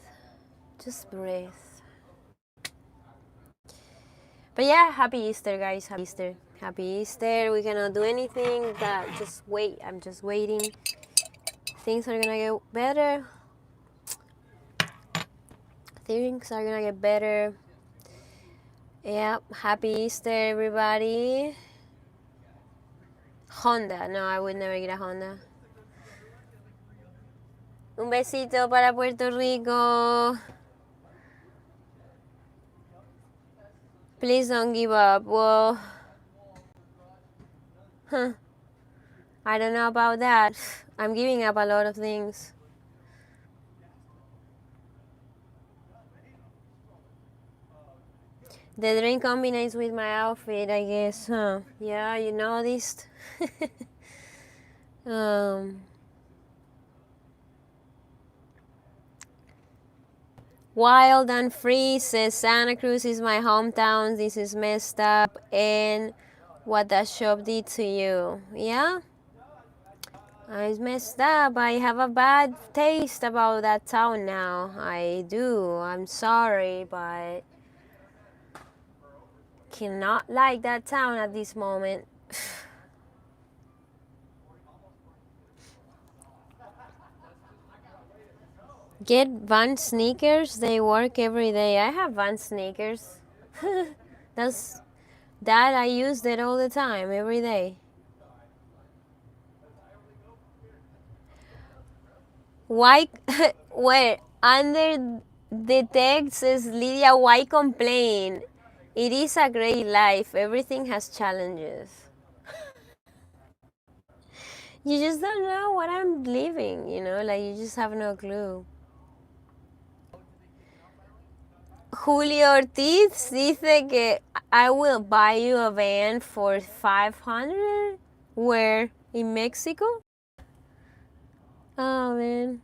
just breathe. But yeah, happy Easter, guys. Happy Easter. Happy Easter. We cannot do anything. That just wait. I'm just waiting. Things are gonna get better. Things are gonna get better. Yeah. Happy Easter, everybody. Honda. No, I would never get a Honda. Un besito para Puerto Rico. Please don't give up. Well, I don't know about that. I'm giving up a lot of things. The drink combines with my outfit, I guess, huh? Yeah, you noticed. Wild and Free says Santa Cruz is my hometown. This is messed up. And what that shop did to you. Yeah? It's messed up. I have a bad taste about that town now. I do. I'm sorry, but cannot like that town at this moment. Get Van sneakers. They work every day. I have Van sneakers. That's that I use it all the time, every day. Why? Where under the text says Lidia, why complain? It is a great life. Everything has challenges. You just don't know what I'm living, you know, like you just have no clue. Julio Ortiz dice que I will buy you a van for 500. Where? In Mexico? Oh man.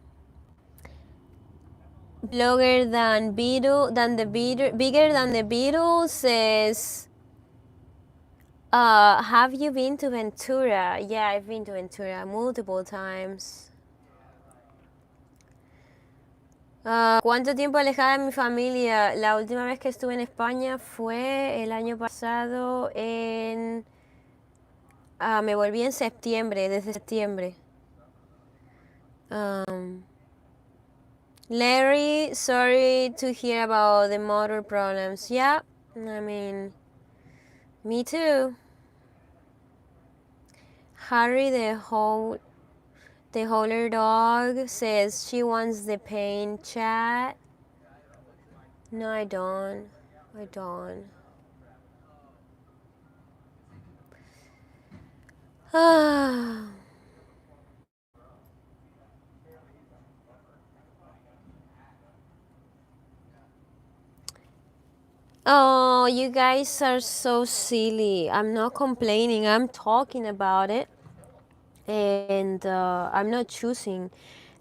Blogger than Beetle than the Beetle, bigger than the Beatles says, have you been to Ventura? Yeah, I've been to Ventura multiple times. ¿Cuánto tiempo alejada de mi familia? La última vez que estuve en España fue el año pasado en... me volví en septiembre, desde septiembre. Larry, sorry to hear about the motor problems. Yeah, I mean, me too. Harry, the Holler dog, says she wants the pain chat. No, I don't. I don't. Oh, you guys are so silly. I'm not complaining. I'm talking about it. And I'm not choosing.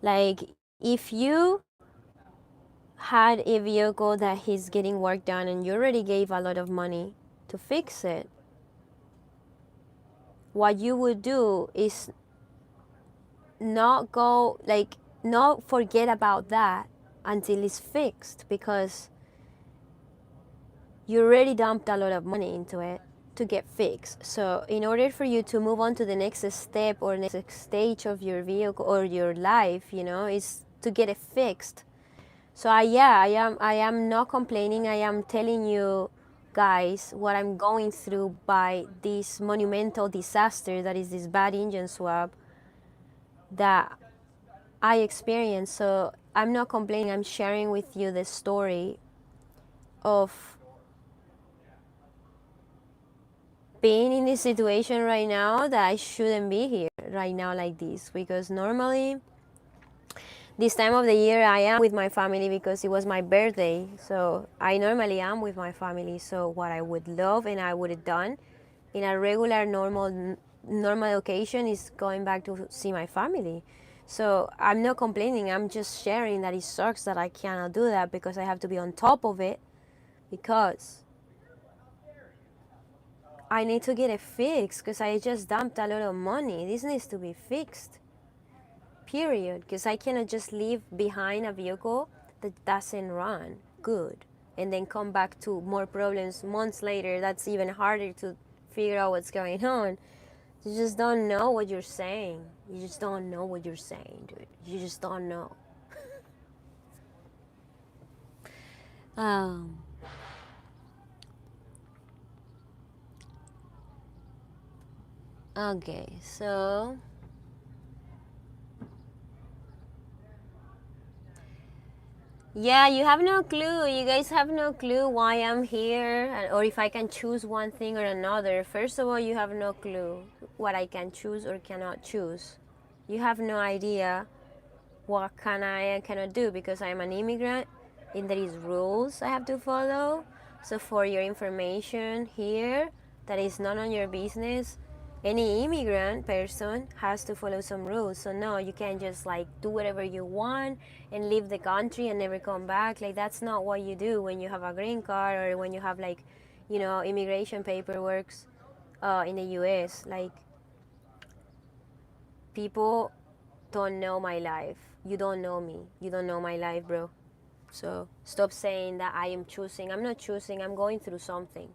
Like, if you had a vehicle that is getting work done and you already gave a lot of money to fix it, what you would do is not forget about that until it's fixed, because you already dumped a lot of money into it to get fixed. So in order for you to move on to the next step or next stage of your vehicle or your life, you know, is to get it fixed. So I am not complaining. I am telling you guys what I'm going through by this monumental disaster that is this bad engine swap that I experienced. So I'm not complaining. I'm sharing with you the story of being in this situation right now, that I shouldn't be here right now like this, because normally this time of the year I am with my family because it was my birthday. So I normally am with my family. So what I would love and I would have done in a regular normal occasion is going back to see my family. So I'm not complaining. I'm just sharing that it sucks that I cannot do that because I have to be on top of it, because I need to get it fixed, because I just dumped a lot of money. This needs to be fixed. Period. Because I cannot just leave behind a vehicle that doesn't run good. and then come back to more problems months later, that's even harder to figure out what's going on. You just don't know what you're saying. You just don't know what you're saying, dude. You just don't know. Um, okay, so yeah, you have no clue. You guys have no clue why I'm here, or if I can choose one thing or another. First of all, you have no clue what I can choose or cannot choose. You have no idea what can I and cannot do, because I'm an immigrant and there is rules I have to follow. So for your information here, that is none of your business. Any immigrant person has to follow some rules. So no, you can't just like do whatever you want and leave the country and never come back. Like, that's not what you do when you have a green card, or when you have, like, you know, immigration paperwork in the US. Like, people don't know my life. You don't know me. You don't know my life, bro. So stop saying that I am choosing. I'm not choosing. I'm going through something.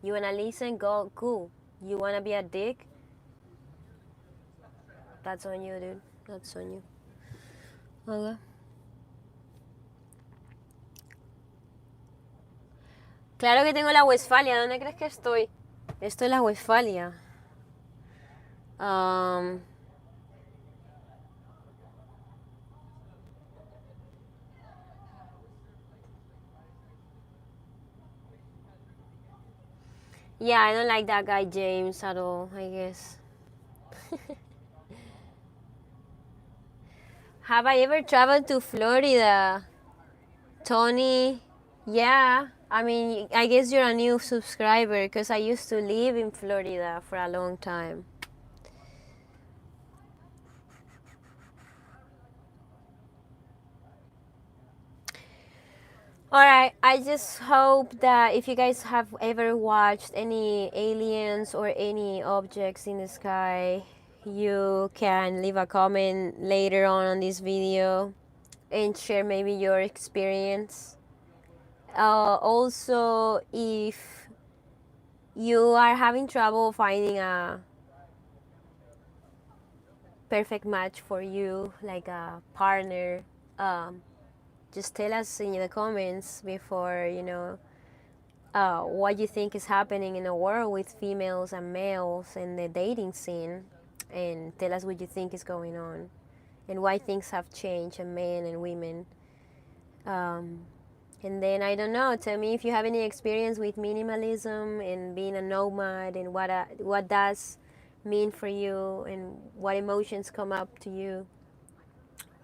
You wanna listen? Go, cool. You wanna be a dick? That's on you, dude. That's on you. Okay. Claro que tengo la Westfalia. ¿Dónde crees que estoy? Esto es la Westfalia. Yeah, I don't like that guy James at all, I guess. Have I ever traveled to Florida? Tony? Yeah. I mean, I guess you're a new subscriber, because I used to live in Florida for a long time. Alright, I just hope that if you guys have ever watched any aliens or any objects in the sky, you can leave a comment later on this video and share maybe your experience. Also, if you are having trouble finding a perfect match for you, like a partner, just tell us in the comments before, you know, what you think is happening in the world with females and males and the dating scene, and tell us what you think is going on and why things have changed in men and women. And then, I don't know, tell me if you have any experience with minimalism and being a nomad, and what does mean for you, and what emotions come up to you.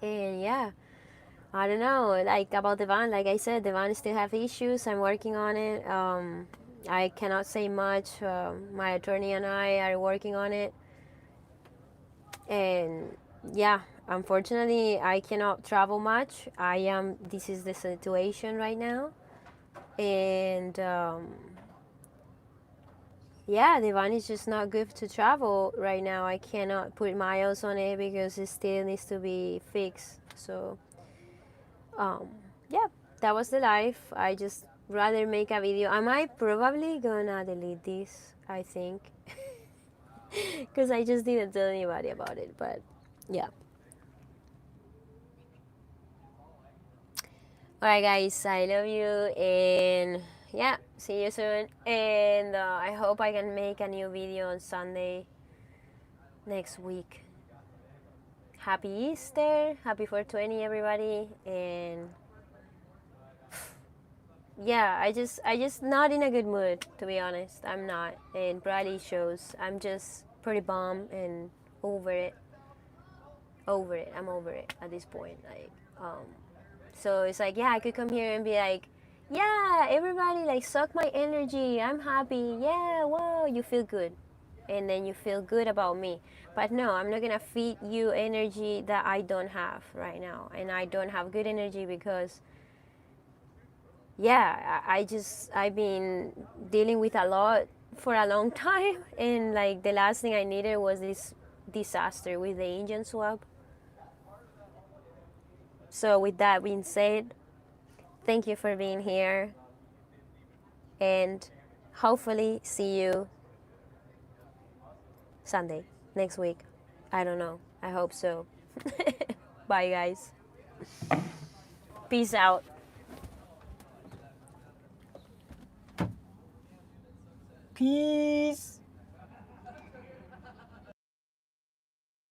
And yeah, I don't know, like about the van, like I said, the van still have issues. I'm working on it. I cannot say much. My attorney and I are working on it. And yeah, unfortunately, I cannot travel much. This is the situation right now. And yeah, the van is just not good to travel right now. I cannot put miles on it because it still needs to be fixed. So yeah, that was the life. I just rather make a video. Am I probably gonna delete this? I think, because I just didn't tell anybody about it. But yeah. Alright, guys, I love you, and yeah, see you soon. And I hope I can make a new video on Sunday next week. Happy Easter, happy 420, everybody. And yeah, I just not in a good mood, to be honest. I'm not, and probably shows. I'm just pretty bummed and over it. I'm over it at this point. Like, so it's like, yeah, I could come here and be like, yeah, everybody, like, suck my energy. I'm happy. Yeah, whoa, you feel good, and then you feel good about me. But no, I'm not gonna feed you energy that I don't have right now, and I don't have good energy because, yeah, I've been dealing with a lot for a long time, and like the last thing I needed was this disaster with the engine swap. So with that being said, thank you for being here. and hopefully see you Sunday next week. I don't know. I hope so. Bye, guys. Peace out. Peace.